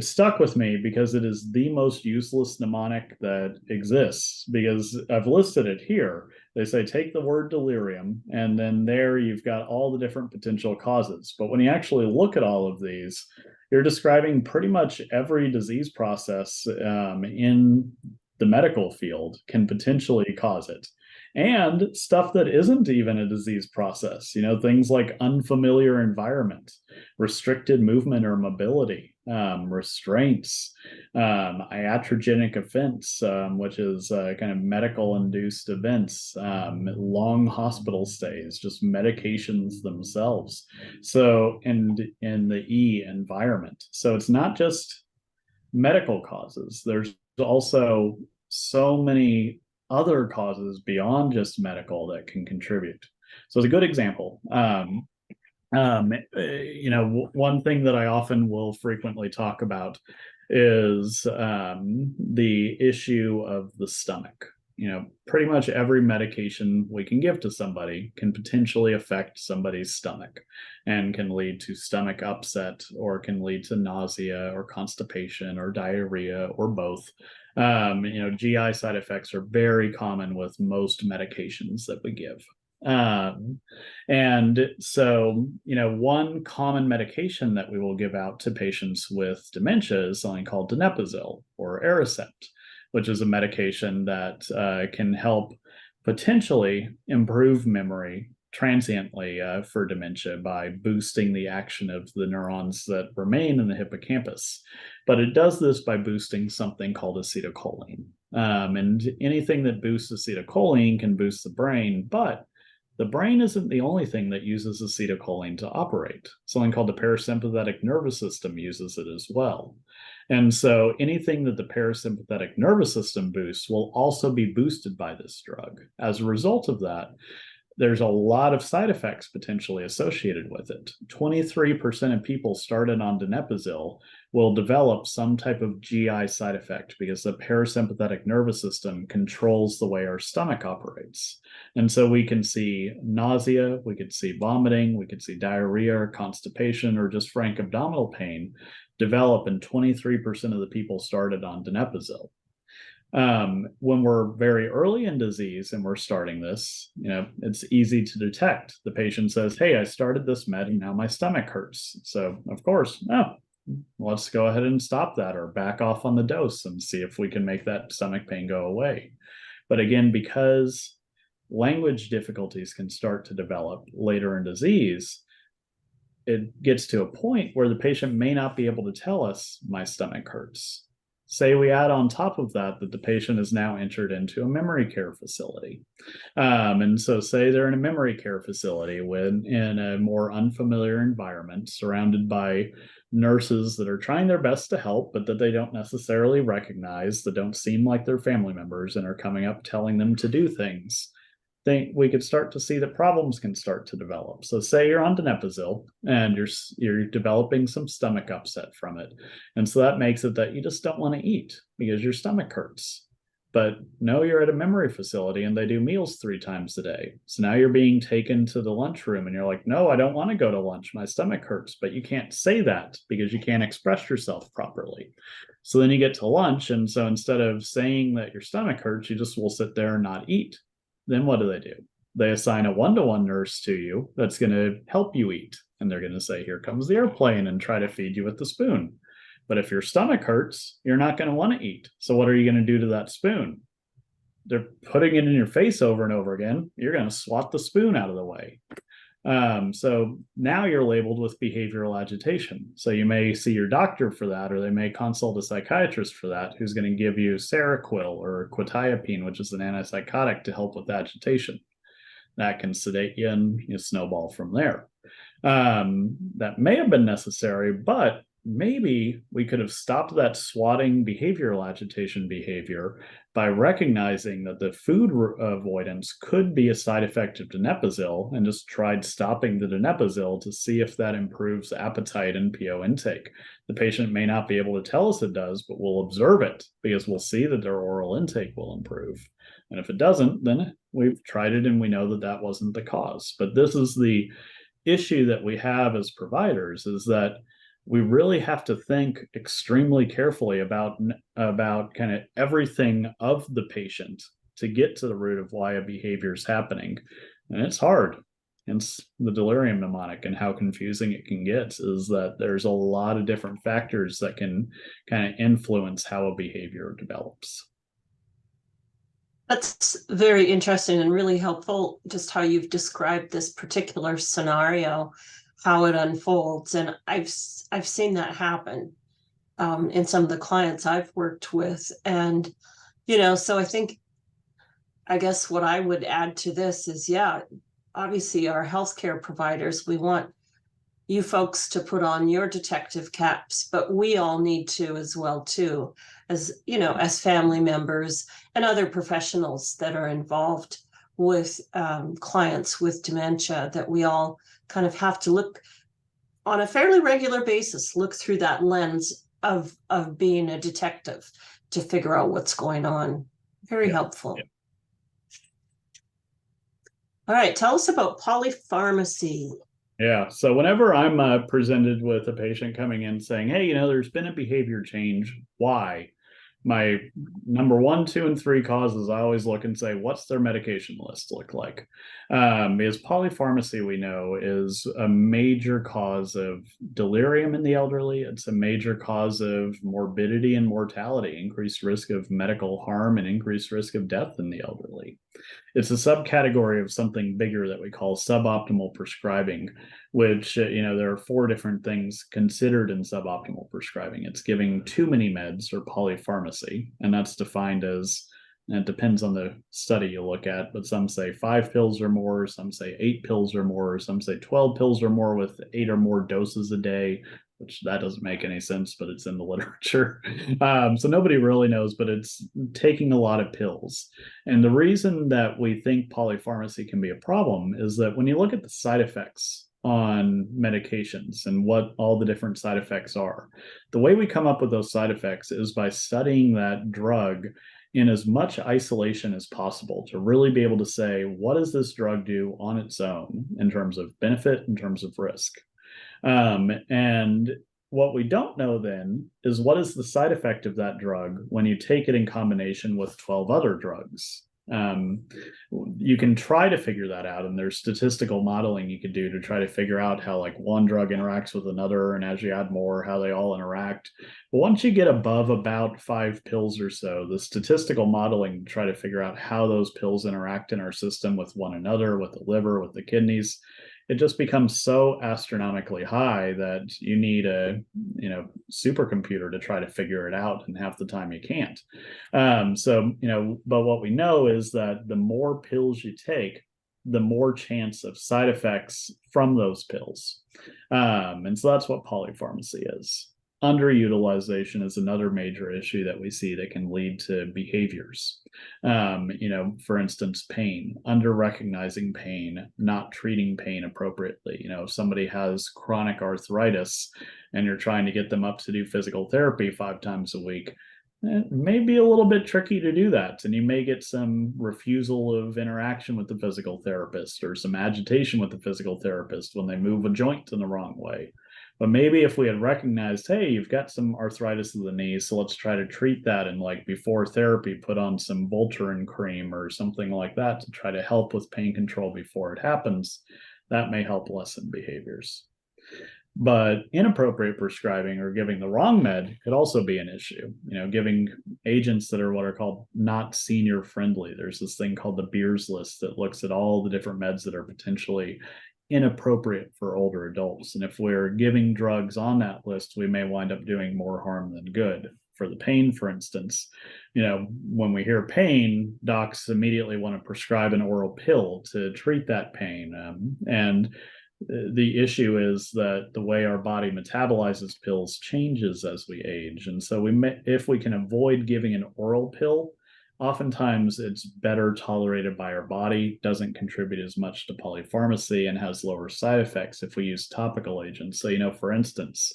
stuck with me because it is the most useless mnemonic that exists, because I've listed it here. They say take the word delirium, and then there you've got all the different potential causes. But when you actually look at all of these, you're describing pretty much every disease process in the medical field can potentially cause it. and stuff that isn't even a disease process, things like unfamiliar environment, restricted movement or mobility, restraints, iatrogenic events, which is kind of medical induced events, long hospital stays, just medications themselves. So, and in the E, environment. So it's not just medical causes. There's also so many other causes beyond just medical that can contribute. So it's a good example. One thing that I often will frequently talk about is the issue of the stomach. Pretty much every medication we can give to somebody can potentially affect somebody's stomach and can lead to stomach upset, or can lead to nausea or constipation or diarrhea or both. GI side effects are very common with most medications that we give. And so, one common medication that we will give out to patients with dementia is something called donepezil or Aricept, which is a medication that can help potentially improve memory transiently for dementia by boosting the action of the neurons that remain in the hippocampus. But it does this by boosting something called acetylcholine. And anything that boosts acetylcholine can boost the brain, but the brain isn't the only thing that uses acetylcholine to operate. Something called the parasympathetic nervous system uses it as well. And so anything that the parasympathetic nervous system boosts will also be boosted by this drug. As a result of that, there's a lot of side effects potentially associated with it. 23% of people started on donepezil will develop some type of GI side effect because the parasympathetic nervous system controls the way our stomach operates. And so we can see nausea, we could see vomiting, we could see diarrhea or constipation or just frank abdominal pain develop in 23% of the people started on donepezil. When we're very early in disease and we're starting this, it's easy to detect. The patient says, "Hey, I started this med and now my stomach hurts." So of course, let's go ahead and stop that or back off on the dose and see if we can make that stomach pain go away. But again, because language difficulties can start to develop later in disease, it gets to a point where the patient may not be able to tell us my stomach hurts. Say we add on top of that the patient is now entered into a memory care facility. And so say they're in a memory care facility in a more unfamiliar environment, surrounded by nurses that are trying their best to help, but that they don't necessarily recognize, that don't seem like they're family members and are coming up telling them to do things. We could start to see that problems can start to develop. So say you're on donepezil and you're developing some stomach upset from it. And so that makes it that you just don't want to eat because your stomach hurts. But no, you're at a memory facility and they do meals 3 times a day. So now you're being taken to the lunchroom and you're like, "No, I don't want to go to lunch. My stomach hurts." But you can't say that because you can't express yourself properly. So then you get to lunch. And so instead of saying that your stomach hurts, you just will sit there and not eat. Then what do? They assign a one-to-one nurse to you that's going to help you eat. And they're going to say, "Here comes the airplane," and try to feed you with the spoon. But if your stomach hurts, you're not going to want to eat. So what are you going to do to that spoon? They're putting it in your face over and over again. You're going to swat the spoon out of the way. So now you're labeled with behavioral agitation. So you may see your doctor for that, or they may consult a psychiatrist for that, who's going to give you Seroquel or quetiapine, which is an antipsychotic to help with agitation. That can sedate you and you snowball from there. That may have been necessary, but maybe we could have stopped that swatting behavioral agitation behavior by recognizing that the food avoidance could be a side effect of donepezil, and just tried stopping the donepezil to see if that improves appetite and PO intake. The patient may not be able to tell us it does, but we'll observe it because we'll see that their oral intake will improve. And if it doesn't, then we've tried it and we know that that wasn't the cause. But this is the issue that we have as providers, is that we really have to think extremely carefully about kind of everything of the patient to get to the root of why a behavior is happening. And it's hard. Hence the delirium mnemonic and how confusing it can get, is that there's a lot of different factors that can kind of influence how a behavior develops. That's very interesting and really helpful, just how you've described this particular scenario, how it unfolds. And I've seen that happen in some of the clients I've worked with. And, so I guess what I would add to this is, yeah, obviously our healthcare providers, we want you folks to put on your detective caps, but we all need to as well too, as family members and other professionals that are involved with clients with dementia, that we all kind of have to look on a fairly regular basis, look through that lens of being a detective to figure out what's going on. Very Yeah. helpful. Yeah. All right, tell us about polypharmacy. Yeah. So whenever I'm presented with a patient coming in saying, hey, there's been a behavior change, why? My number 1, 2, and 3 causes, I always look and say, what's their medication list look like? Because polypharmacy, we know, is a major cause of delirium in the elderly. It's a major cause of morbidity and mortality, increased risk of medical harm, and increased risk of death in the elderly. It's a subcategory of something bigger that we call suboptimal prescribing, which, there are 4 different things considered in suboptimal prescribing. It's giving too many meds, or polypharmacy, and that's defined as, and it depends on the study you look at, but some say 5 pills or more, some say 8 pills or more, some say 12 pills or more with 8 or more doses a day, which that doesn't make any sense, but it's in the literature. So nobody really knows, but it's taking a lot of pills. And the reason that we think polypharmacy can be a problem is that when you look at the side effects on medications and what all the different side effects are, the way we come up with those side effects is by studying that drug in as much isolation as possible to really be able to say, what does this drug do on its own in terms of benefit, in terms of risk? And what we don't know then is, what is the side effect of that drug when you take it in combination with 12 other drugs? You can try to figure that out, and there's statistical modeling you could do to try to figure out how, like, one drug interacts with another, and as you add more, how they all interact. But once you get above about 5 pills or so, the statistical modeling to try to figure out how those pills interact in our system with one another, with the liver, with the kidneys, it just becomes so astronomically high that you need a supercomputer to try to figure it out, and half the time you can't. But what we know is that the more pills you take, the more chance of side effects from those pills. And so that's what polypharmacy is. Underutilization is another major issue that we see that can lead to behaviors. For instance, pain, under recognizing pain, not treating pain appropriately. If somebody has chronic arthritis and you're trying to get them up to do physical therapy 5 times a week, it may be a little bit tricky to do that. And you may get some refusal of interaction with the physical therapist, or some agitation with the physical therapist when they move a joint in the wrong way. But maybe if we had recognized, hey, you've got some arthritis of the knee, so let's try to treat that, and, like, before therapy, put on some Voltaren cream or something like that to try to help with pain control before it happens, that may help lessen behaviors. But inappropriate prescribing, or giving the wrong med, could also be an issue. Giving agents that are what are called not senior friendly. There's this thing called the Beers list that looks at all the different meds that are potentially inappropriate for older adults. And if we're giving drugs on that list, we may wind up doing more harm than good. For the pain, for instance, when we hear pain, docs immediately want to prescribe an oral pill to treat that pain. And the issue is that the way our body metabolizes pills changes as we age. And so if we can avoid giving an oral pill, oftentimes it's better tolerated by our body, doesn't contribute as much to polypharmacy, and has lower side effects if we use topical agents. So, for instance,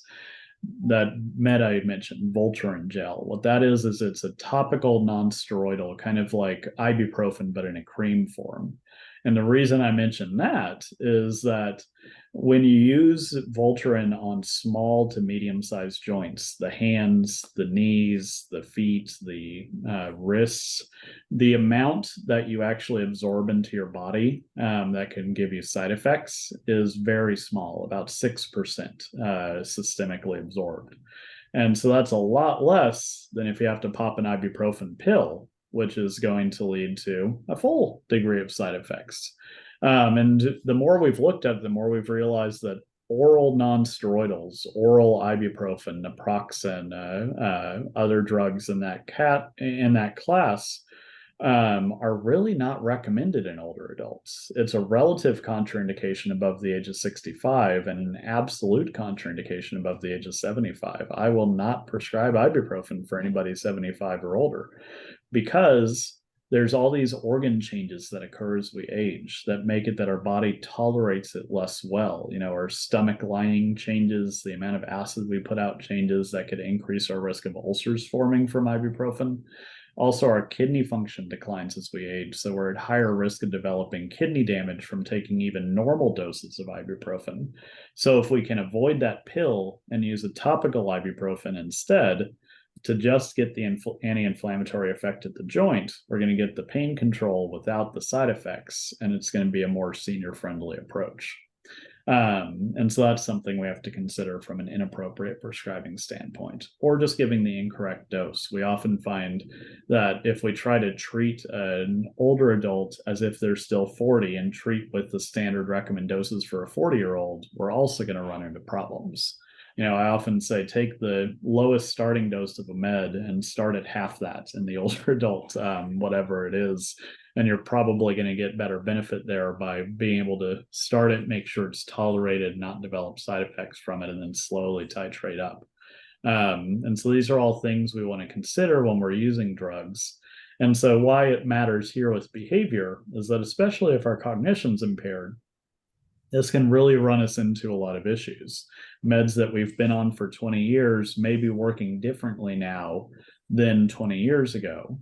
that med I mentioned, Voltaren gel, what that is it's a topical non-steroidal, kind of like ibuprofen, but in a cream form. And the reason I mention that is that when you use Voltaren on small to medium-sized joints, the hands, the knees, the feet, the wrists, the amount that you actually absorb into your body that can give you side effects is very small, about 6% systemically absorbed. And so that's a lot less than if you have to pop an ibuprofen pill, which is going to lead to a full degree of side effects. And the more we've looked at it, the more we've realized that oral non-steroidals, oral ibuprofen, naproxen, other drugs in that class are really not recommended in older adults. It's a relative contraindication above the age of 65 and an absolute contraindication above the age of 75. I will not prescribe ibuprofen for anybody 75 or older because there's all these organ changes that occur as we age that make it that our body tolerates it less well. Our stomach lining changes, the amount of acid we put out changes that could increase our risk of ulcers forming from ibuprofen. Also, our kidney function declines as we age, so we're at higher risk of developing kidney damage from taking even normal doses of ibuprofen. So if we can avoid that pill and use a topical ibuprofen instead to just get the anti-inflammatory effect at the joint, we're going to get the pain control without the side effects, and it's going to be a more senior-friendly approach. And so that's something we have to consider from an inappropriate prescribing standpoint, or just giving the incorrect dose. We often find that if we try to treat an older adult as if they're still 40 and treat with the standard recommended doses for a 40-year-old, we're also going to run into problems. I often say take the lowest starting dose of a med and start at half that in the older adult, whatever it is. And you're probably going to get better benefit there by being able to start it, make sure it's tolerated, not develop side effects from it, and then slowly titrate up. And so these are all things we want to consider when we're using drugs. And so why it matters here with behavior is that especially if our cognition's impaired, this can really run us into a lot of issues. Meds that we've been on for 20 years may be working differently now than 20 years ago.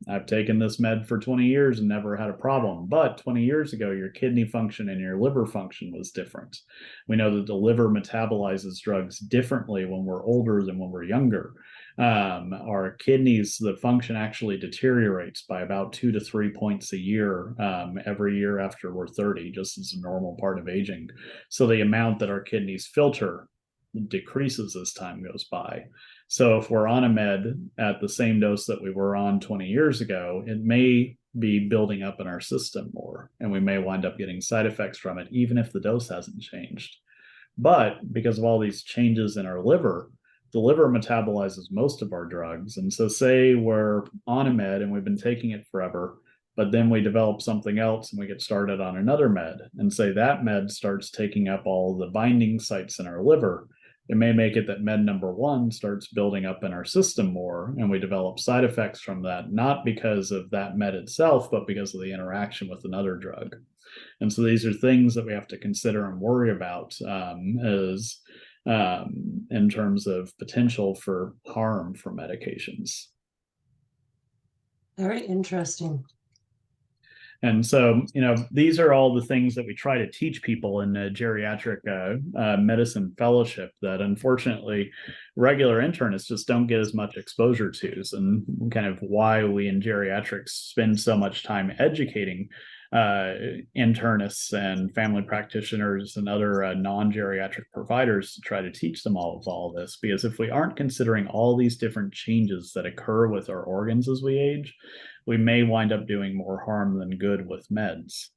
I've taken this med for 20 years and never had a problem. But 20 years ago, your kidney function and your liver function was different. We know that the liver metabolizes drugs differently when we're older than when we're younger. Our kidneys, the function actually deteriorates by about 2 to 3 points a year every year after we're 30, just as a normal part of aging. So the amount that our kidneys filter decreases as time goes by. So if we're on a med at the same dose that we were on 20 years ago, it may be building up in our system more, and we may wind up getting side effects from it, even if the dose hasn't changed. But because of all these changes in our liver, the liver metabolizes most of our drugs. And so say we're on a med and we've been taking it forever, but then we develop something else and we get started on another med, and say that med starts taking up all the binding sites in our liver, it may make it that med number one starts building up in our system more, and we develop side effects from that, not because of that med itself, but because of the interaction with another drug. And so these are things that we have to consider and worry about in terms of potential for harm from medications. Very interesting. And so, these are all the things that we try to teach people in the geriatric medicine fellowship that unfortunately regular internists just don't get as much exposure to, and kind of why we in geriatrics spend so much time educating internists and family practitioners and other non-geriatric providers to try to teach them all of all this. Because if we aren't considering all these different changes that occur with our organs as we age, we may wind up doing more harm than good with meds.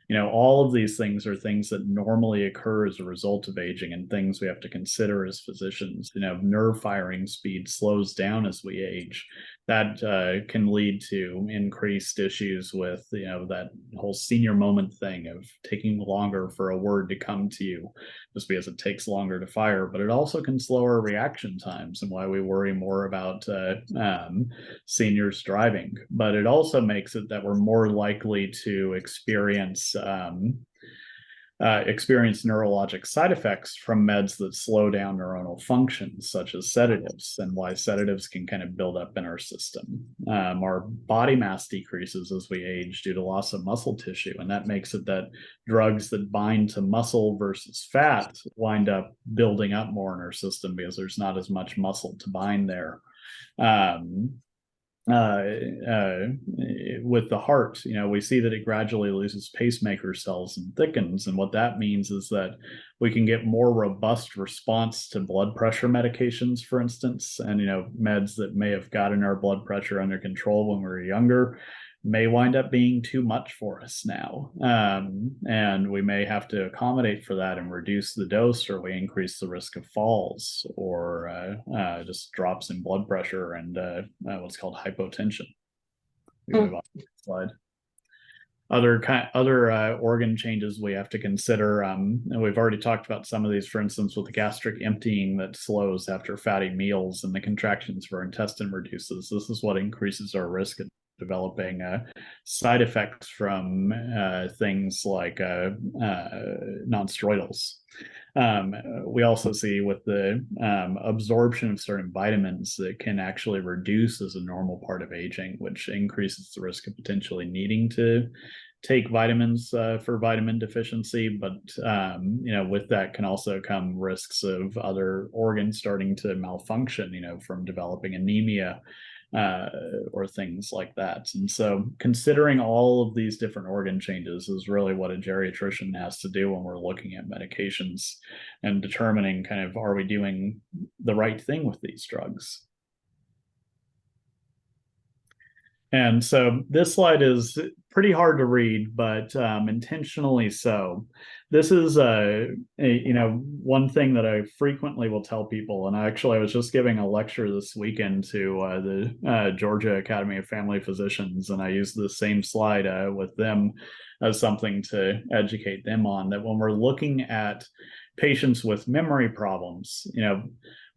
All of these things are things that normally occur as a result of aging, and things we have to consider as physicians. Nerve firing speed slows down as we age. That can lead to increased issues with, that whole senior moment thing of taking longer for a word to come to you just because it takes longer to fire. But it also can slow our reaction times, and why we worry more about seniors driving. But it also makes it that we're more likely to experience neurologic side effects from meds that slow down neuronal functions, such as sedatives, and why sedatives can kind of build up in our system. Our body mass decreases as we age due to loss of muscle tissue, and that makes it that drugs that bind to muscle versus fat wind up building up more in our system because there's not as much muscle to bind there. uh, uh, with the heart, we see that it gradually loses pacemaker cells and thickens. And what that means is that we can get more robust response to blood pressure medications, for instance, and, meds that may have gotten our blood pressure under control when we were younger may wind up being too much for us now. And we may have to accommodate for that and reduce the dose, or we increase the risk of falls, or just drops in blood pressure and what's called hypotension. We move on to the next slide. Other organ changes we have to consider, and we've already talked about some of these, for instance, with the gastric emptying that slows after fatty meals and the contractions for our intestine reduces. This is what increases our risk of developing side effects from things like nonsteroidals. We also see with the absorption of certain vitamins that can actually reduce as a normal part of aging, which increases the risk of potentially needing to take vitamins for vitamin deficiency. But with that can also come risks of other organs starting to malfunction, from developing anemia or things like that. And so considering all of these different organ changes is really what a geriatrician has to do when we're looking at medications and determining kind of, are we doing the right thing with these drugs? And so this slide is pretty hard to read, but intentionally so. This is one thing that I frequently will tell people. And I was just giving a lecture this weekend to the Georgia Academy of Family Physicians, and I used the same slide with them as something to educate them on, that when we're looking at patients with memory problems,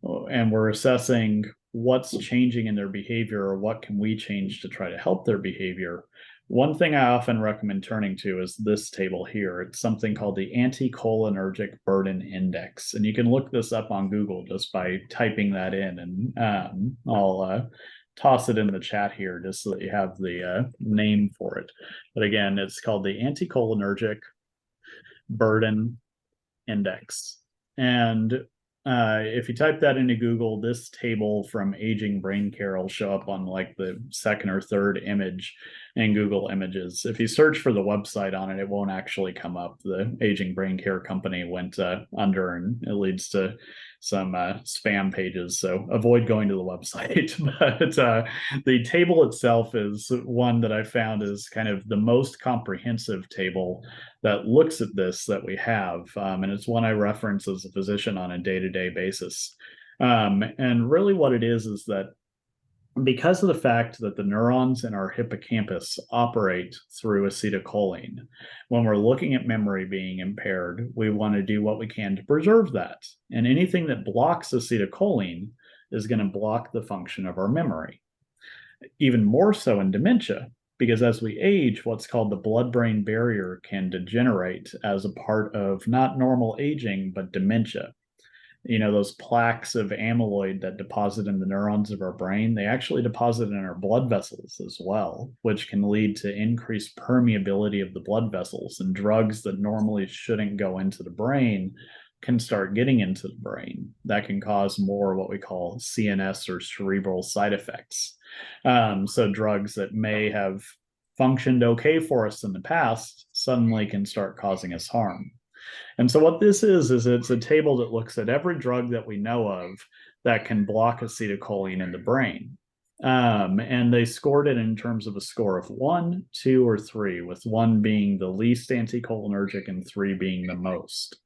and we're assessing what's changing in their behavior or what can we change to try to help their behavior. One thing I often recommend turning to is this table here. It's something called the Anticholinergic Burden Index. And you can look this up on Google just by typing that in. And I'll toss it in the chat here just so that you have the name for it. But again, it's called the Anticholinergic Burden Index. And if you type that into Google, this table from Aging Brain Care will show up on like the second or third image in Google Images. If you search for the website on it, it won't actually come up. The Aging Brain Care company went under, and it leads to some spam pages. So avoid going to the website. But the table itself is one that I found is kind of the most comprehensive table that looks at this that we have. And it's one I reference as a physician on a day-to-day basis. And really what it is that because of the fact that the neurons in our hippocampus operate through acetylcholine, when we're looking at memory being impaired, we want to do what we can to preserve that. And anything that blocks acetylcholine is going to block the function of our memory. Even more so in dementia, because as we age, what's called the blood-brain barrier can degenerate as a part of not normal aging, but dementia. Those plaques of amyloid that deposit in the neurons of our brain, they actually deposit in our blood vessels as well, which can lead to increased permeability of the blood vessels, and drugs that normally shouldn't go into the brain can start getting into the brain. That can cause more what we call CNS or cerebral side effects. So drugs that may have functioned okay for us in the past suddenly can start causing us harm. And so what this is it's a table that looks at every drug that we know of that can block acetylcholine in the brain. And they scored it in terms of a score of 1, 2, or 3, with 1 being the least anticholinergic and 3 being the most.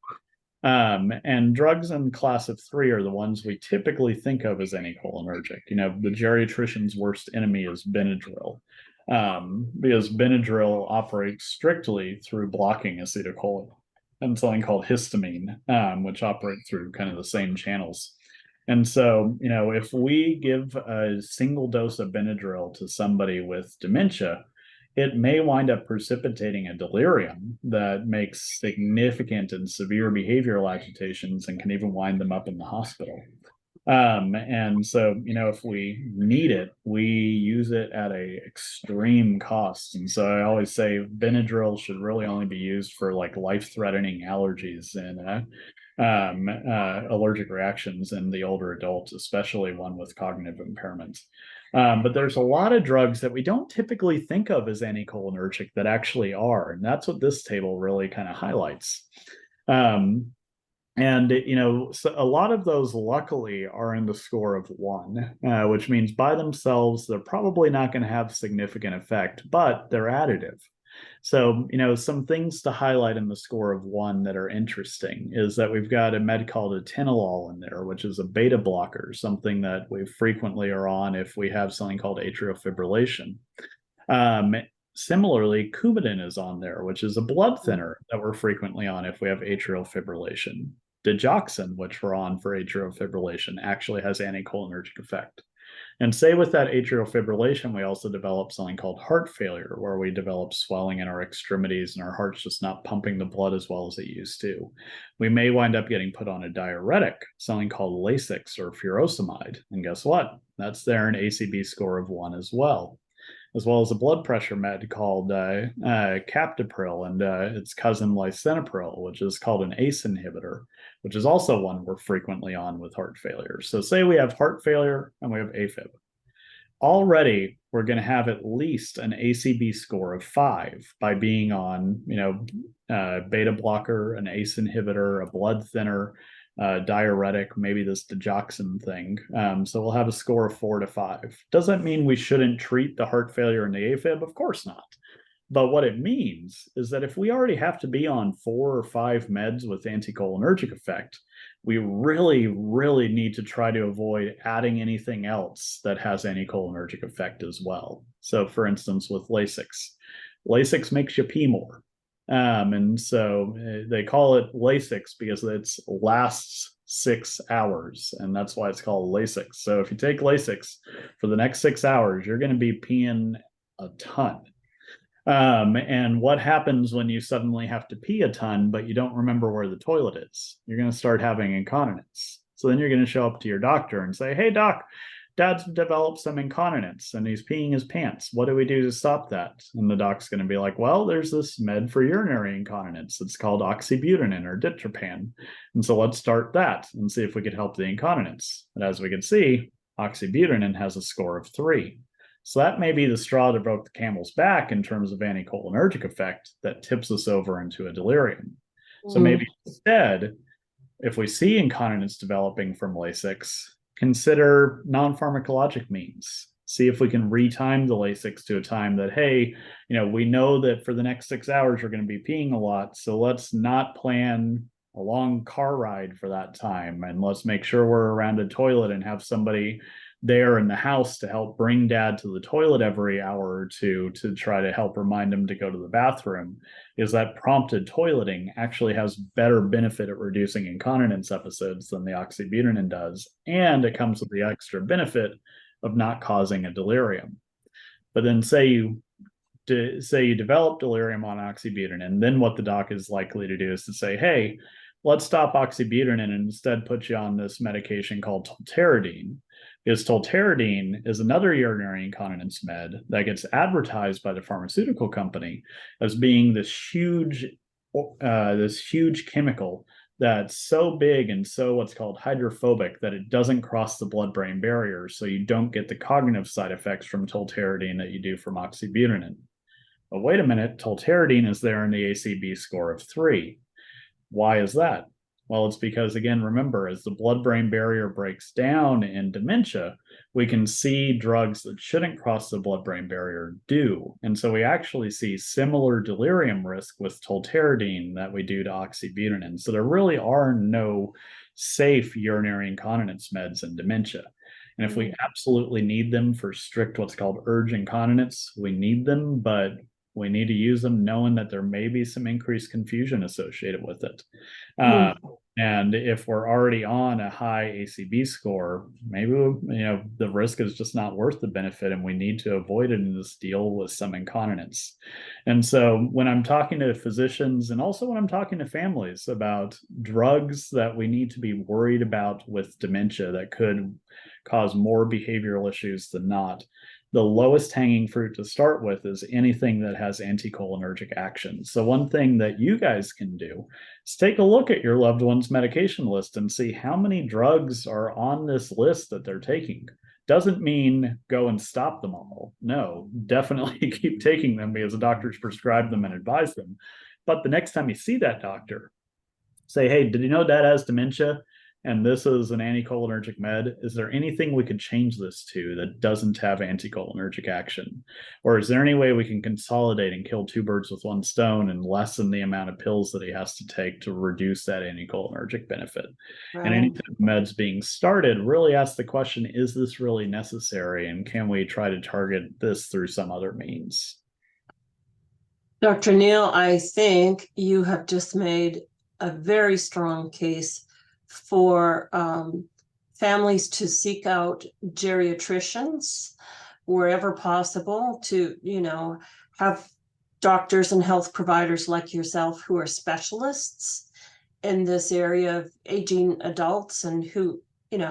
And drugs in class of 3 are the ones we typically think of as anticholinergic. The geriatrician's worst enemy is Benadryl, because Benadryl operates strictly through blocking acetylcholine, and something called histamine, which operate through kind of the same channels. And so, if we give a single dose of Benadryl to somebody with dementia, it may wind up precipitating a delirium that makes significant and severe behavioral agitations and can even wind them up in the hospital. And so, if we need it, we use it at a extreme cost. And so I always say Benadryl should really only be used for like life-threatening allergies and allergic reactions in the older adults, especially one with cognitive impairment. But there's a lot of drugs that we don't typically think of as anticholinergic that actually are. And that's what this table really kind of highlights. Um, and so a lot of those luckily are in the score of 1, which means by themselves they're probably not going to have significant effect, but they're additive. So, some things to highlight in the score of 1 that are interesting is that we've got a med called atenolol in there, which is a beta blocker, something that we frequently are on if we have something called atrial fibrillation. Um, Similarly, Coumadin is on there, which is a blood thinner that we're frequently on if we have atrial fibrillation. Digoxin, which we're on for atrial fibrillation, actually has anticholinergic effect. And say with that atrial fibrillation, we also develop something called heart failure, where we develop swelling in our extremities and our heart's just not pumping the blood as well as it used to. We may wind up getting put on a diuretic, something called Lasix or furosemide. And guess what? That's there an ACB score of 1 as well as a blood pressure med called captopril and its cousin lisinopril, which is called an ACE inhibitor, which is also one we're frequently on with heart failure. So say we have heart failure and we have AFib. Already, we're going to have at least an ACB score of 5 by being on, beta blocker, an ACE inhibitor, a blood thinner, diuretic, maybe this digoxin thing. So we'll have a score of 4 to 5. Does that mean we shouldn't treat the heart failure and the AFib? Of course not. But what it means is that if we already have to be on 4 or 5 meds with anticholinergic effect, we really, really need to try to avoid adding anything else that has anticholinergic effect as well. So for instance, with Lasix makes you pee more. And so they call it Lasix because it lasts 6 hours, and that's why it's called Lasix. So if you take Lasix for the next 6 hours, you're going to be peeing a ton. And what happens when you suddenly have to pee a ton, but you don't remember where the toilet is? You're going to start having incontinence. So then you're going to show up to your doctor and say, "Hey, doc, dad's developed some incontinence and he's peeing his pants. What do we do to stop that?" And the doc's going to be like, "Well, there's this med for urinary incontinence. It's called oxybutynin or ditropan. And so let's start that and see if we could help the incontinence." And as we can see, oxybutynin has a score of 3. So that may be the straw that broke the camel's back in terms of anticholinergic effect that tips us over into a delirium. So maybe instead, if we see incontinence developing from Lasix, consider non-pharmacologic means. See if we can retime the Lasix to a time that, hey, we know that for the next 6 hours we're going to be peeing a lot, so let's not plan a long car ride for that time, and let's make sure we're around a toilet and have somebody there in the house to help bring dad to the toilet every hour or two to try to help remind him to go to the bathroom. Is that prompted toileting actually has better benefit at reducing incontinence episodes than the oxybutynin does, and it comes with the extra benefit of not causing a delirium. But then say you develop delirium on oxybutynin, then what the doc is likely to do is to say, "Hey, let's stop oxybutynin and instead put you on this medication called tolterodine." Because tolterodine is another urinary incontinence med that gets advertised by the pharmaceutical company as being this huge chemical that's so big and so what's called hydrophobic that it doesn't cross the blood-brain barrier, so you don't get the cognitive side effects from tolterodine that you do from oxybutynin. But wait a minute, tolterodine is there in the ACB score of 3. Why is that? Well, it's because, again, remember, as the blood-brain barrier breaks down in dementia, we can see drugs that shouldn't cross the blood-brain barrier do. And so we actually see similar delirium risk with tolterodine that we do to oxybutynin. So there really are no safe urinary incontinence meds in dementia. And if we absolutely need them for strict what's called urge incontinence, we need them, but we need to use them knowing that there may be some increased confusion associated with it. And if we're already on a high ACB score, maybe the risk is just not worth the benefit, and we need to avoid it and just deal with some incontinence. And so when I'm talking to physicians and also when I'm talking to families about drugs that we need to be worried about with dementia that could cause more behavioral issues than not, the lowest hanging fruit to start with is anything that has anticholinergic action. So one thing that you guys can do is take a look at your loved one's medication list and see how many drugs are on this list that they're taking. Doesn't mean go and stop them all. No, definitely keep taking them because the doctors prescribe them and advise them. But the next time you see that doctor, say, hey, did you know dad has dementia? And this is an anticholinergic med. Is there anything we could change this to that doesn't have anticholinergic action? Or is there any way we can consolidate and kill two birds with one stone and lessen the amount of pills that he has to take to reduce that anticholinergic benefit? And Right. any meds being started, really ask the question, is this really necessary? And can we try to target this through some other means? Dr. Neel, I think you have just made a very strong case for families to seek out geriatricians wherever possible, to, have doctors and health providers like yourself who are specialists in this area of aging adults and who,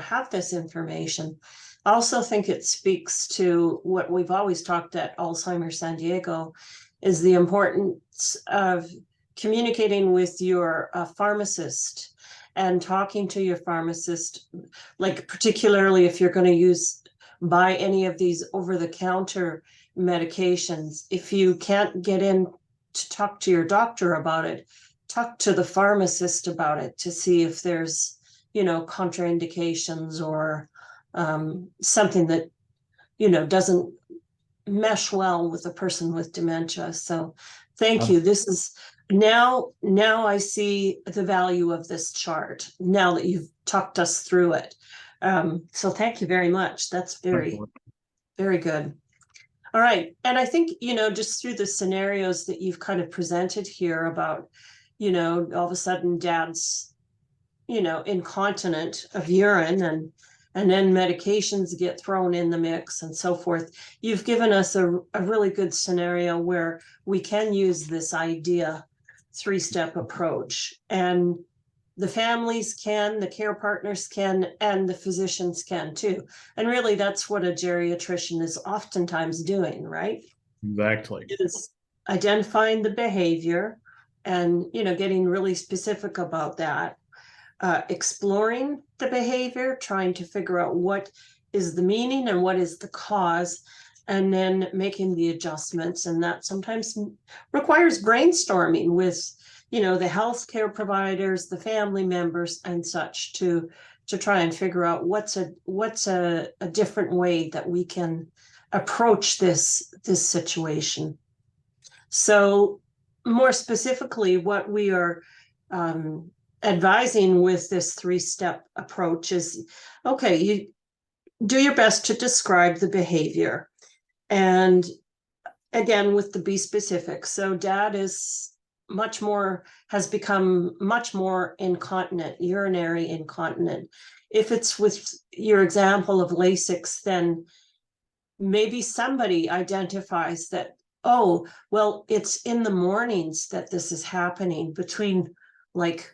have this information. I also think it speaks to what we've always talked at Alzheimer San Diego, is the importance of communicating with your pharmacist and talking to your pharmacist, like particularly if you're going to buy any of these over-the-counter medications. If you can't get in to talk to your doctor about it, talk to the pharmacist about it to see if there's, contraindications or something that, doesn't mesh well with a person with dementia. So thank you. This is now I see the value of this chart now that you've talked us through it. So thank you very much. That's very, very good. All right. And I think, just through the scenarios that you've kind of presented here about, all of a sudden dad's, incontinent of urine, and then medications get thrown in the mix and so forth. You've given us a really good scenario where we can use this idea three-step approach, and the families can, the care partners can, and the physicians can too. And really that's what a geriatrician is oftentimes doing, right? Exactly. Is identifying the behavior and, getting really specific about that. Exploring the behavior, trying to figure out what is the meaning and what is the cause, and then making the adjustments. And that sometimes requires brainstorming with, the healthcare providers, the family members, and such to try and figure out what's a different way that we can approach this situation. So more specifically, what we are advising with this three-step approach is, okay, you do your best to describe the behavior. And again, with the be specific. So dad has become much more incontinent, urinary incontinent. If it's with your example of Lasix, then maybe somebody identifies that, oh, well, it's in the mornings that this is happening between like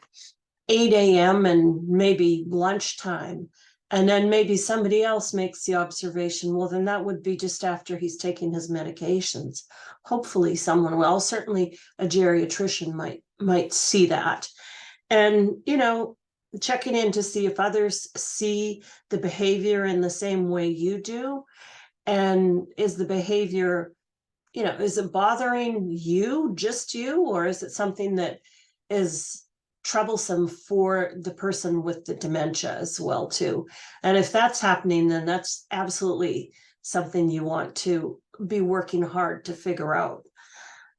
8 a.m. and maybe lunchtime. And then maybe somebody else makes the observation, well, then that would be just after he's taking his medications. Hopefully someone, well, certainly a geriatrician might see that. And, checking in to see if others see the behavior in the same way you do. And is the behavior, is it bothering you, just you, or is it something that is troublesome for the person with the dementia as well too? And if that's happening, then that's absolutely something you want to be working hard to figure out,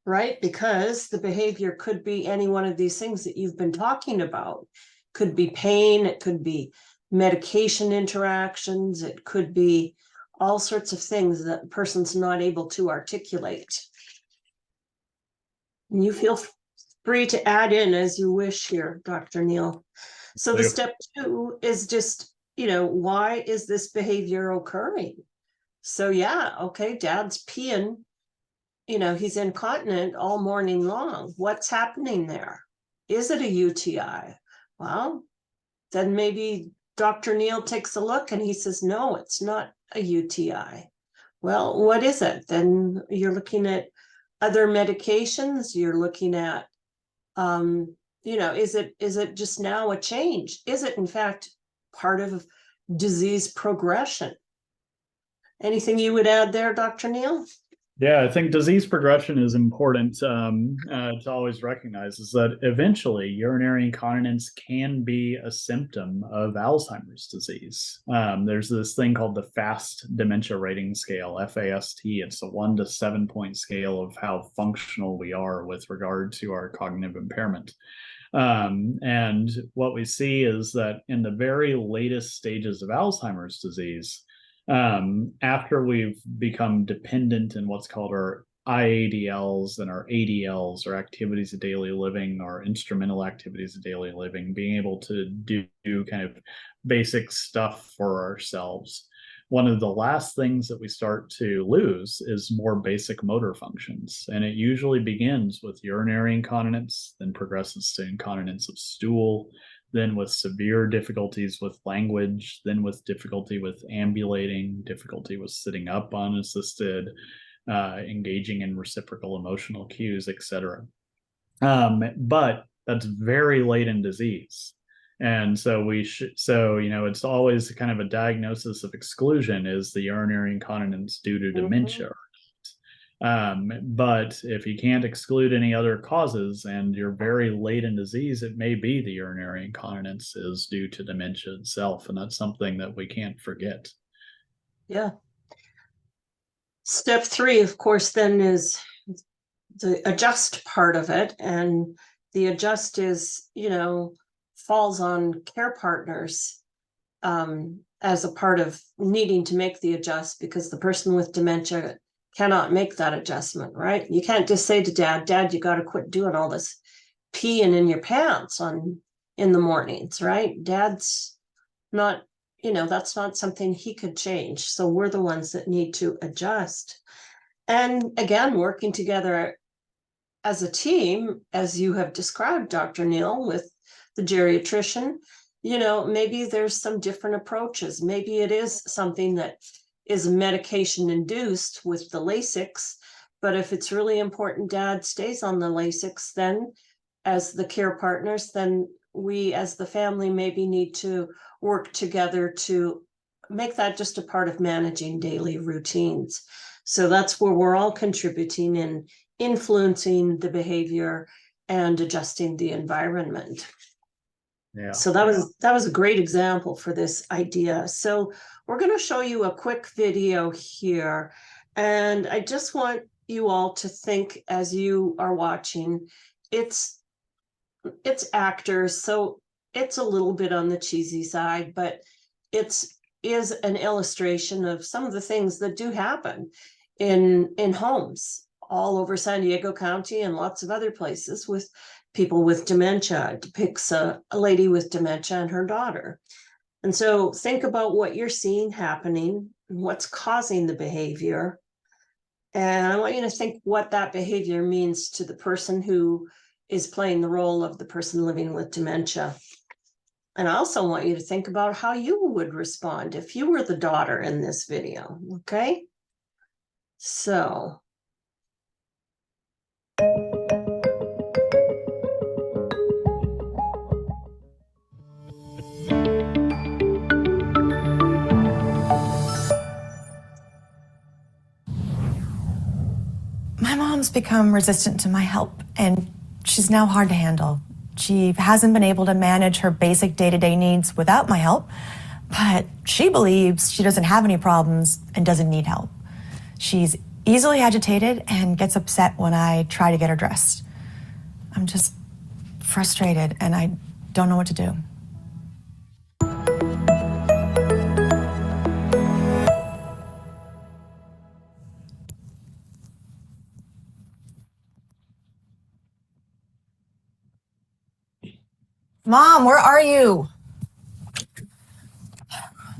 right? Because the behavior could be any one of these things that you've been talking about. Could be pain, it could be medication interactions, it could be all sorts of things that the person's not able to articulate. And you feel free to add in as you wish here, Dr. Neel. So the step 2 is just, why is this behavior occurring? So yeah, okay, dad's peeing, he's incontinent all morning long. What's happening there? Is it a UTI? Well, then maybe Dr. Neel takes a look and he says, no, it's not a UTI. Well, what is it? Then you're looking at other medications, you're looking at is it just now a change? Is it in fact part of disease progression? Anything you would add there, Dr. Neel? Yeah, I think disease progression is important to always recognize is that eventually urinary incontinence can be a symptom of Alzheimer's disease. There's this thing called the FAST dementia rating scale, FAST. It's a 1 to 7 point scale of how functional we are with regard to our cognitive impairment. And what we see is that in the very latest stages of Alzheimer's disease, after we've become dependent in what's called our IADLs and our ADLs, or activities of daily living, or instrumental activities of daily living, being able to do kind of basic stuff for ourselves. One of the last things that we start to lose is more basic motor functions. And it usually begins with urinary incontinence, then progresses to incontinence of stool, then with severe difficulties with language, then with difficulty with ambulating, difficulty with sitting up unassisted, engaging in reciprocal emotional cues, etc. But that's very late in disease. And so it's always kind of a diagnosis of exclusion: is the urinary incontinence due to dementia? But if you can't exclude any other causes and you're very late in disease, it may be the urinary incontinence is due to dementia itself. And that's something that we can't forget. Yeah. Step 3, of course, then is the adjust part of it. And the adjust is, falls on care partners as a part of needing to make the adjust, because the person with dementia cannot make that adjustment, right? You can't just say to dad, you got to quit doing all this peeing in your pants in the mornings, right? Dad's not, that's not something he could change. So we're the ones that need to adjust. And again, working together as a team, as you have described, Dr. Neel, with the geriatrician, maybe there's some different approaches. Maybe it is something that is medication induced with the Lasix, but if it's really important dad stays on the Lasix, then as the care partners, then we as the family maybe need to work together to make that just a part of managing daily routines. So that's where we're all contributing and influencing the behavior and adjusting the environment. Yeah. So that was a great example for this idea. So we're going to show you a quick video here. And I just want you all to think as you are watching, it's actors, so it's a little bit on the cheesy side, but is an illustration of some of the things that do happen in homes all over San Diego County and lots of other places with people with dementia. It depicts a lady with dementia and her daughter. And so think about what you're seeing happening, what's causing the behavior. And I want you to think what that behavior means to the person who is playing the role of the person living with dementia. And I also want you to think about how you would respond if you were the daughter in this video, okay? So. My mom's become resistant to my help, and she's now hard to handle. She hasn't been able to manage her basic day-to-day needs without my help, but she believes she doesn't have any problems and doesn't need help. She's easily agitated and gets upset when I try to get her dressed. I'm just frustrated, and I don't know what to do. Mom, where are you?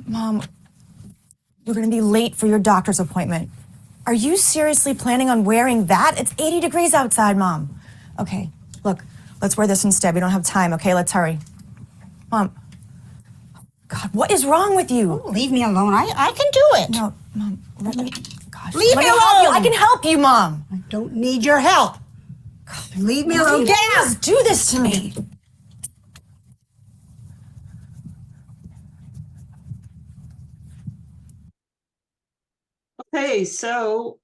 Mom, you're gonna be late for your doctor's appointment. Are you seriously planning on wearing that? It's 80 degrees outside, Mom. Okay, look, let's wear this instead. We don't have time, okay? Let's hurry. Mom, God, what is wrong with you? Oh, leave me alone. I can do it. No, Mom, let me, gosh. Leave let me help you. alone. I can help you, Mom. I don't need your help. Leave me alone. Get out. Please do this to me. Hey, so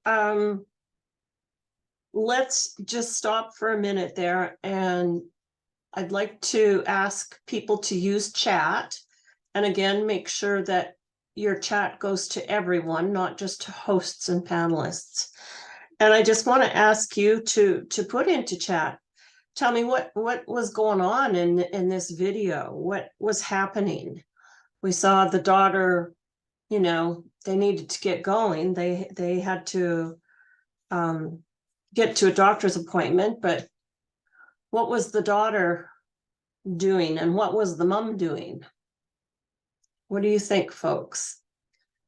let's just stop for a minute there, and I'd like to ask people to use chat. And again, make sure that your chat goes to everyone, not just to hosts and panelists. And I just want to ask you to put into chat. Tell me what was going on in this video. What was happening? We saw the daughter, you know, they needed to get going. They had to get to a doctor's appointment, but what was the daughter doing and what was the mom doing? What do you think, folks?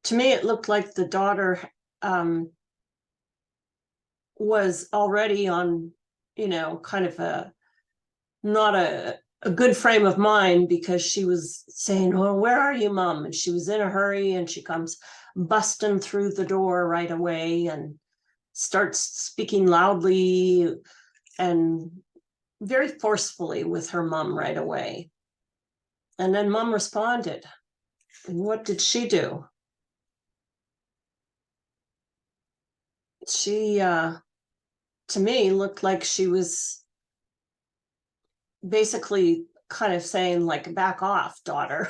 To me, it looked like the daughter was already on, you know, kind of not a good frame of mind, because she was saying, well, where are you, mom? And she was in a hurry, and she comes busting through the door right away and starts speaking loudly and very forcefully with her mom right away. And then mom responded. And what did she do? She, to me, looked like she was basically kind of saying, like, back off, daughter.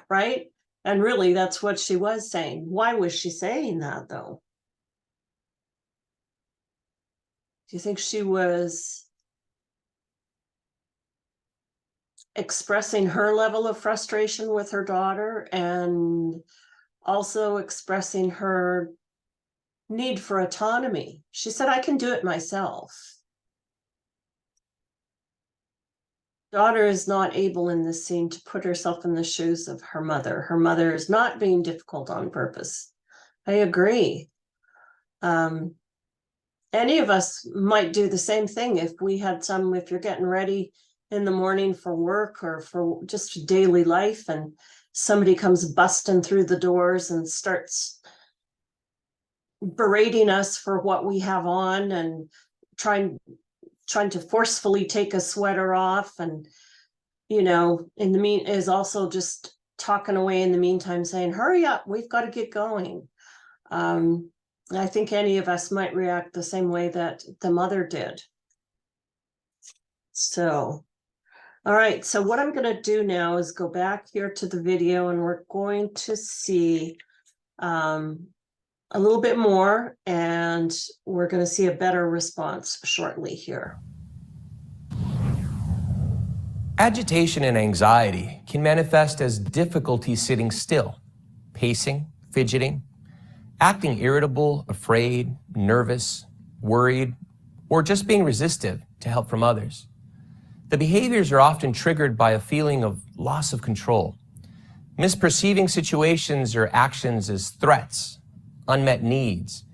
Right? And really, that's what she was saying. Why was she saying that, though? Do you think she was expressing her level of frustration with her daughter and also expressing her need for autonomy? She said, I can do it myself. Daughter is not able in this scene to put herself in the shoes of her mother. Her mother is not being difficult on purpose. I agree. Any of us might do the same thing if you're getting ready in the morning for work or for just daily life, and somebody comes busting through the doors and starts berating us for what we have on and trying to forcefully take a sweater off, and you know, is also just talking away in the meantime, saying, hurry up, we've got to get going. I think any of us might react the same way that the mother did. So, all right, so what I'm going to do now is go back here to the video, and we're going to see a little bit more, and we're going to see a better response shortly here. Agitation and anxiety can manifest as difficulty sitting still, pacing, fidgeting, acting irritable, afraid, nervous, worried, or just being resistive to help from others. The behaviors are often triggered by a feeling of loss of control, misperceiving situations or actions as threats, unmet needs,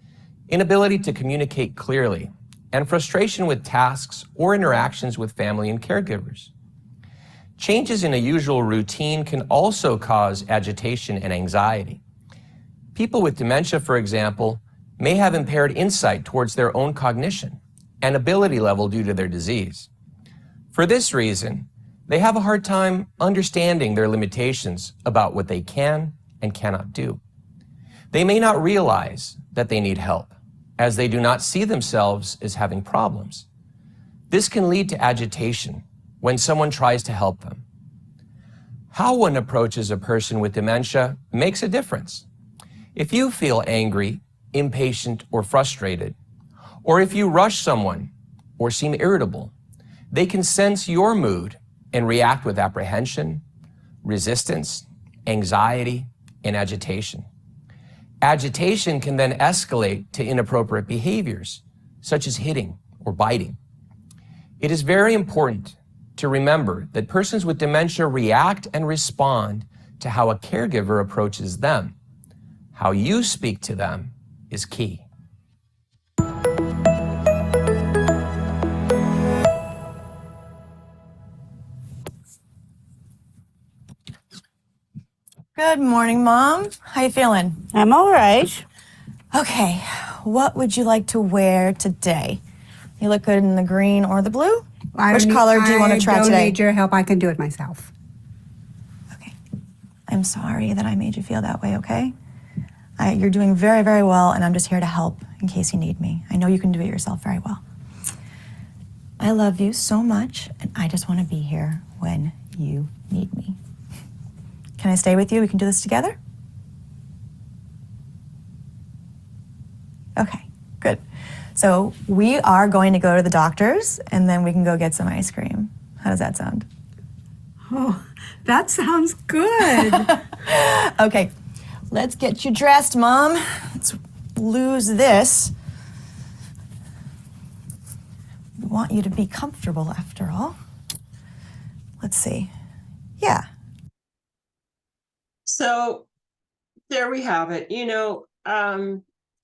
inability to communicate clearly, and frustration with tasks or interactions with family and caregivers. Changes in a usual routine can also cause agitation and anxiety. People with dementia, for example, may have impaired insight towards their own cognition and ability level due to their disease. For this reason, they have a hard time understanding their limitations about what they can and cannot do. They may not realize that they need help, as they do not see themselves as having problems. This can lead to agitation when someone tries to help them. How one approaches a person with dementia makes a difference. If you feel angry, impatient, or frustrated, or if you rush someone or seem irritable, they can sense your mood and react with apprehension, resistance, anxiety, and agitation. Agitation can then escalate to inappropriate behaviors, such as hitting or biting. It is very important to remember that persons with dementia react and respond to how a caregiver approaches them. How you speak to them is key. Good morning, Mom. How you feeling? I'm all right. Okay, what would you like to wear today? You look good in the green or the blue? Which color do you want to try I don't today? need your help. I can do it myself. Okay. I'm sorry that I made you feel that way, okay? You're doing very, very well, and I'm just here to help in case you need me. I know you can do it yourself very well. I love you so much, and I just want to be here when you need me. Can I stay with you? We can do this together? Okay, good. So we are going to go to the doctor's, and then we can go get some ice cream. How does that sound? Oh, that sounds good. Okay, let's get you dressed, Mom. Let's lose this. We want you to be comfortable after all. Let's see. Yeah. So there we have it.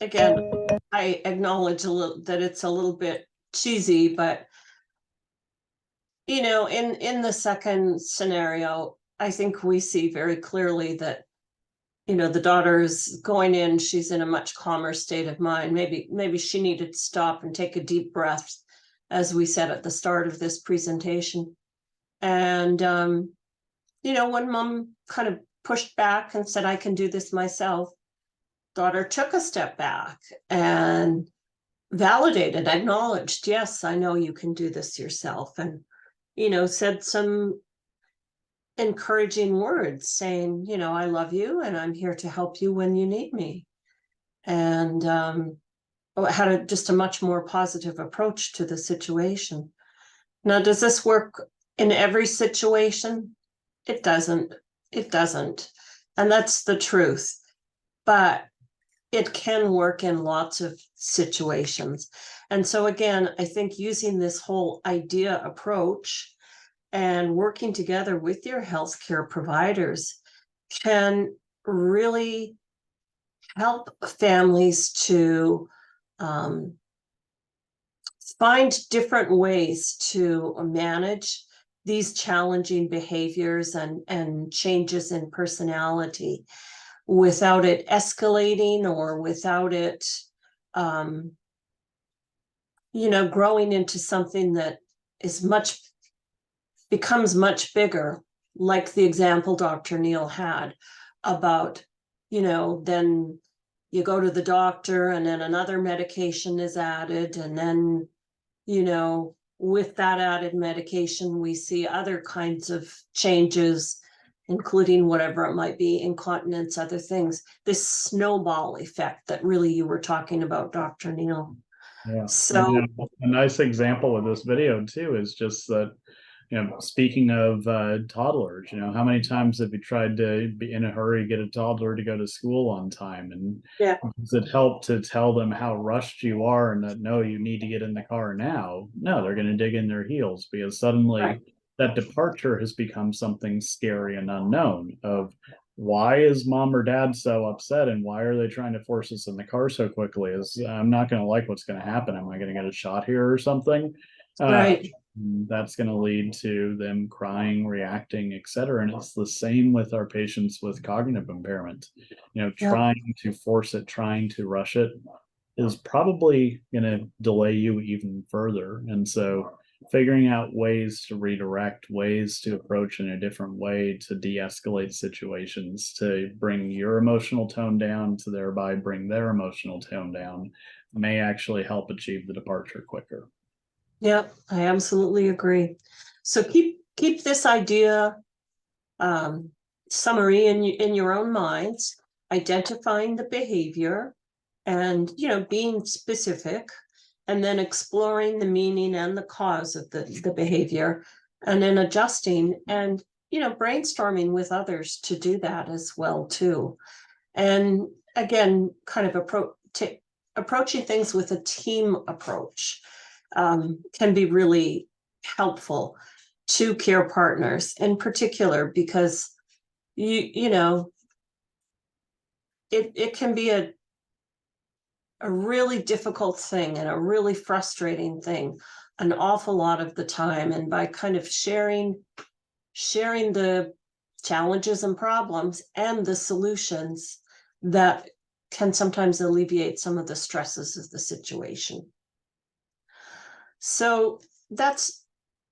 Again, I acknowledge that it's a little bit cheesy, but in the second scenario, I think we see very clearly that the daughter's going in, she's in a much calmer state of mind. Maybe she needed to stop and take a deep breath, as we said at the start of this presentation. And when Mom kind of pushed back and said, I can do this myself, daughter took a step back and validated, acknowledged, yes, I know you can do this yourself. And, said some encouraging words saying, I love you and I'm here to help you when you need me. And had just a much more positive approach to the situation. Now, does this work in every situation? It doesn't. It doesn't. And that's the truth. But it can work in lots of situations. And so again, I think using this whole idea approach and working together with your healthcare providers can really help families to find different ways to manage these challenging behaviors and changes in personality without it escalating or without it, growing into something that becomes much bigger, like the example Dr. Neel had about, then you go to the doctor and then another medication is added. And then, with that added medication, we see other kinds of changes, including whatever it might be, incontinence, other things, this snowball effect that really you were talking about, Dr. Neel. Yeah. So a nice example of this video too is just that, speaking of toddlers, how many times have you tried to be in a hurry, get a toddler to go to school on time? And yeah, does it help to tell them how rushed you are and that, no, you need to get in the car now? No, they're going to dig in their heels because suddenly right. that departure has become something scary and unknown of why is Mom or Dad so upset and why are they trying to force us in the car so quickly? I'm not going to like what's going to happen. Am I going to get a shot here or something? Right. That's going to lead to them crying, reacting, etc. And it's the same with our patients with cognitive impairment. Trying to force it, trying to rush it is probably going to delay you even further. And so figuring out ways to redirect, ways to approach in a different way to de-escalate situations, to bring your emotional tone down, to thereby bring their emotional tone down, may actually help achieve the departure quicker. Yeah, I absolutely agree. So keep this idea summary in your own minds, identifying the behavior and being specific, and then exploring the meaning and the cause of the behavior, and then adjusting and brainstorming with others to do that as well too. And again, kind of approaching things with a team approach can be really helpful to care partners in particular, because it can be a really difficult thing and a really frustrating thing an awful lot of the time. And by kind of sharing the challenges and problems and the solutions, that can sometimes alleviate some of the stresses of the situation. So this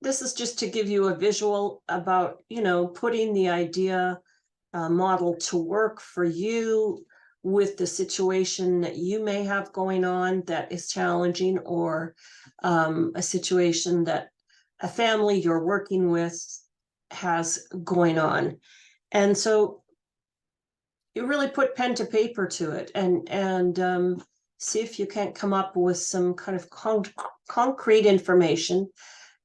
is just to give you a visual about, putting the idea model to work for you, with the situation that you may have going on that is challenging, or a situation that a family you're working with has going on. And so you really put pen to paper to it, and see if you can't come up with some kind of concrete information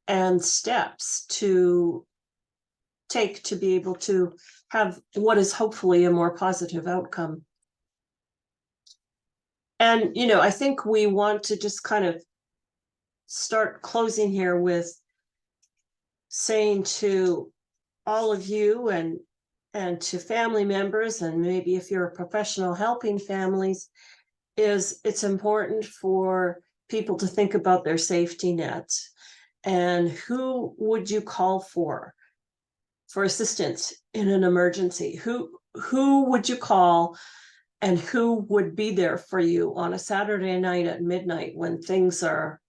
and steps to take to be able to have what is hopefully a more positive outcome. And, I think we want to just kind of start closing here with saying to all of you and to family members, and maybe if you're a professional helping families, is it's important for people to think about their safety nets and who would you call for assistance in an emergency? Who would you call, and who would be there for you on a Saturday night at midnight when things are,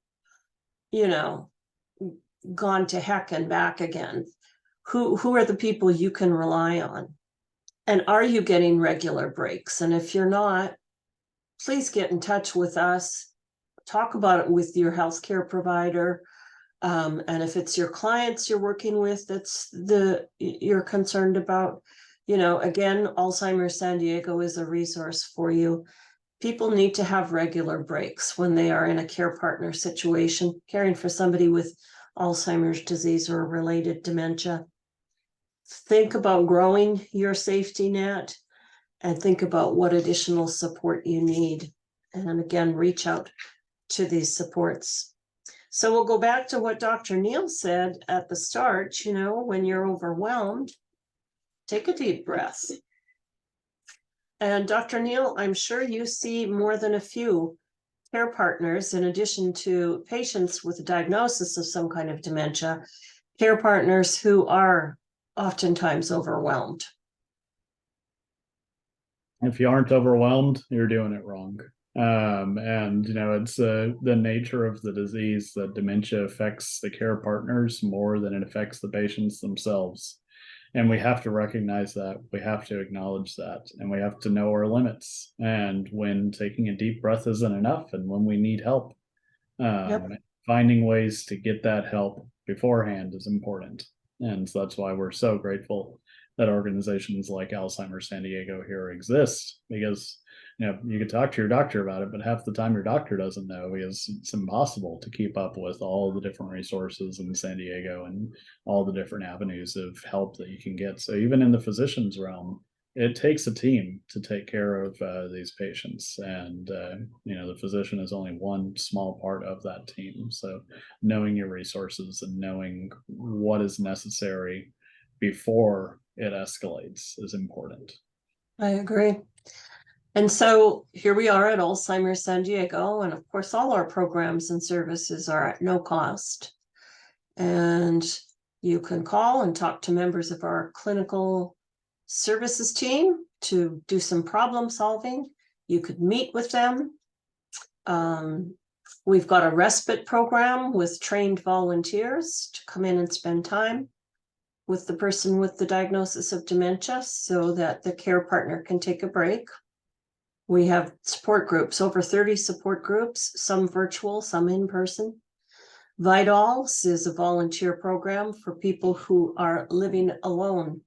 gone to heck and back again? Who are the people you can rely on? And are you getting regular breaks? And if you're not, please get in touch with us. Talk about it with your healthcare provider. And if it's your clients you're working with, you're concerned about, again, Alzheimer's San Diego is a resource for you. People need to have regular breaks when they are in a care partner situation, caring for somebody with Alzheimer's disease or related dementia. Think about growing your safety net and think about what additional support you need. And again, reach out to these supports. So we'll go back to what Dr. Neel said at the start, when you're overwhelmed, take a deep breath. And Dr. Neel, I'm sure you see more than a few care partners, in addition to patients with a diagnosis of some kind of dementia, care partners who are oftentimes overwhelmed. If you aren't overwhelmed, you're doing it wrong. And it's the nature of the disease that dementia affects the care partners more than it affects the patients themselves. And we have to recognize that, we have to acknowledge that, and we have to know our limits. And when taking a deep breath isn't enough, and when we need help, finding ways to get that help beforehand is important. And so that's why we're so grateful that organizations like Alzheimer's San Diego here exist, because you could talk to your doctor about it, but half the time your doctor doesn't know, because it's impossible to keep up with all the different resources in San Diego and all the different avenues of help that you can get. So even in the physician's realm, it takes a team to take care of these patients, and the physician is only one small part of that team. So knowing your resources and knowing what is necessary before it escalates is important. I agree. And so here we are at Alzheimer's San Diego, and of course all our programs and services are at no cost. And you can call and talk to members of our clinical services team to do some problem solving. You could meet with them. We've got a respite program with trained volunteers to come in and spend time with the person with the diagnosis of dementia so that the care partner can take a break. We have support groups, over 30 support groups, some virtual, some in person. Vitals is a volunteer program for people who are living alone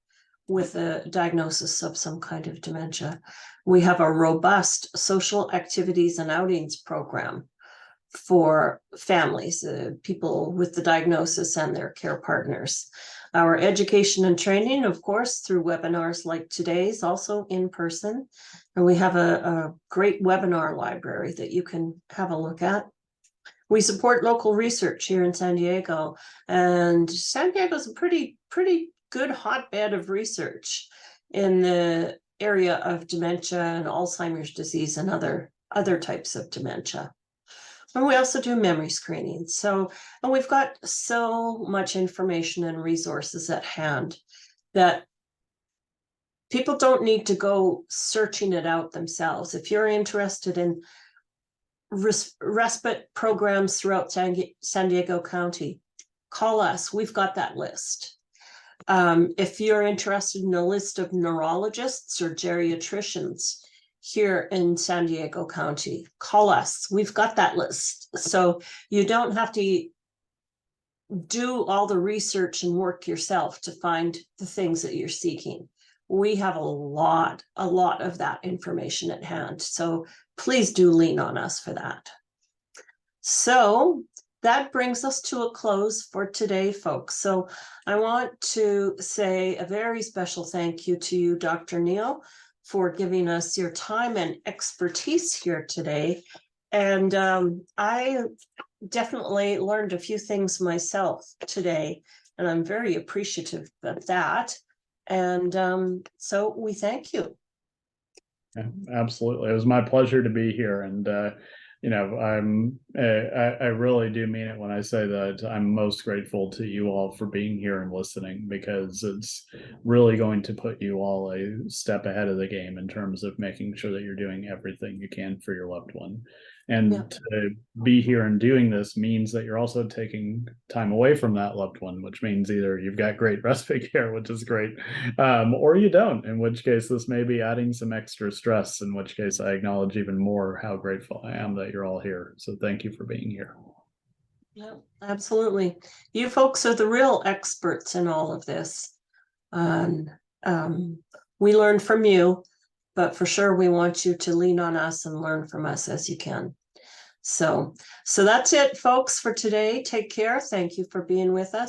with a diagnosis of some kind of dementia. We have a robust social activities and outings program for families, people with the diagnosis and their care partners. Our education and training, of course, through webinars like today's, also in person. And we have a great webinar library that you can have a look at. We support local research here in San Diego, and San Diego is a pretty good hotbed of research in the area of dementia and Alzheimer's disease and other types of dementia. And we also do memory screening. And we've got so much information and resources at hand that people don't need to go searching it out themselves. If you're interested in respite programs throughout San Diego County, call us. We've got that list. If you're interested in a list of neurologists or geriatricians here in San Diego County, call us. We've got that list. So you don't have to do all the research and work yourself to find the things that you're seeking. We have a lot of that information at hand. So please do lean on us for that. So that brings us to a close for today, folks. So I want to say a very special thank you to you, Dr. Neel, for giving us your time and expertise here today. And I definitely learned a few things myself today, and I'm very appreciative of that. And so we thank you. Yeah, absolutely. It was my pleasure to be here. And, I really do mean it when I say that I'm most grateful to you all for being here and listening, because it's really going to put you all a step ahead of the game in terms of making sure that you're doing everything you can for your loved one. And Yeah. to be here and doing this means that you're also taking time away from that loved one, which means either you've got great respite care, which is great, or you don't, in which case this may be adding some extra stress, in which case I acknowledge even more how grateful I am that you're all here. So thank you for being here. Yeah, absolutely. You folks are the real experts in all of this. We learn from you, but for sure we want you to lean on us and learn from us as you can. So that's it, folks, for today. Take care. Thank you for being with us.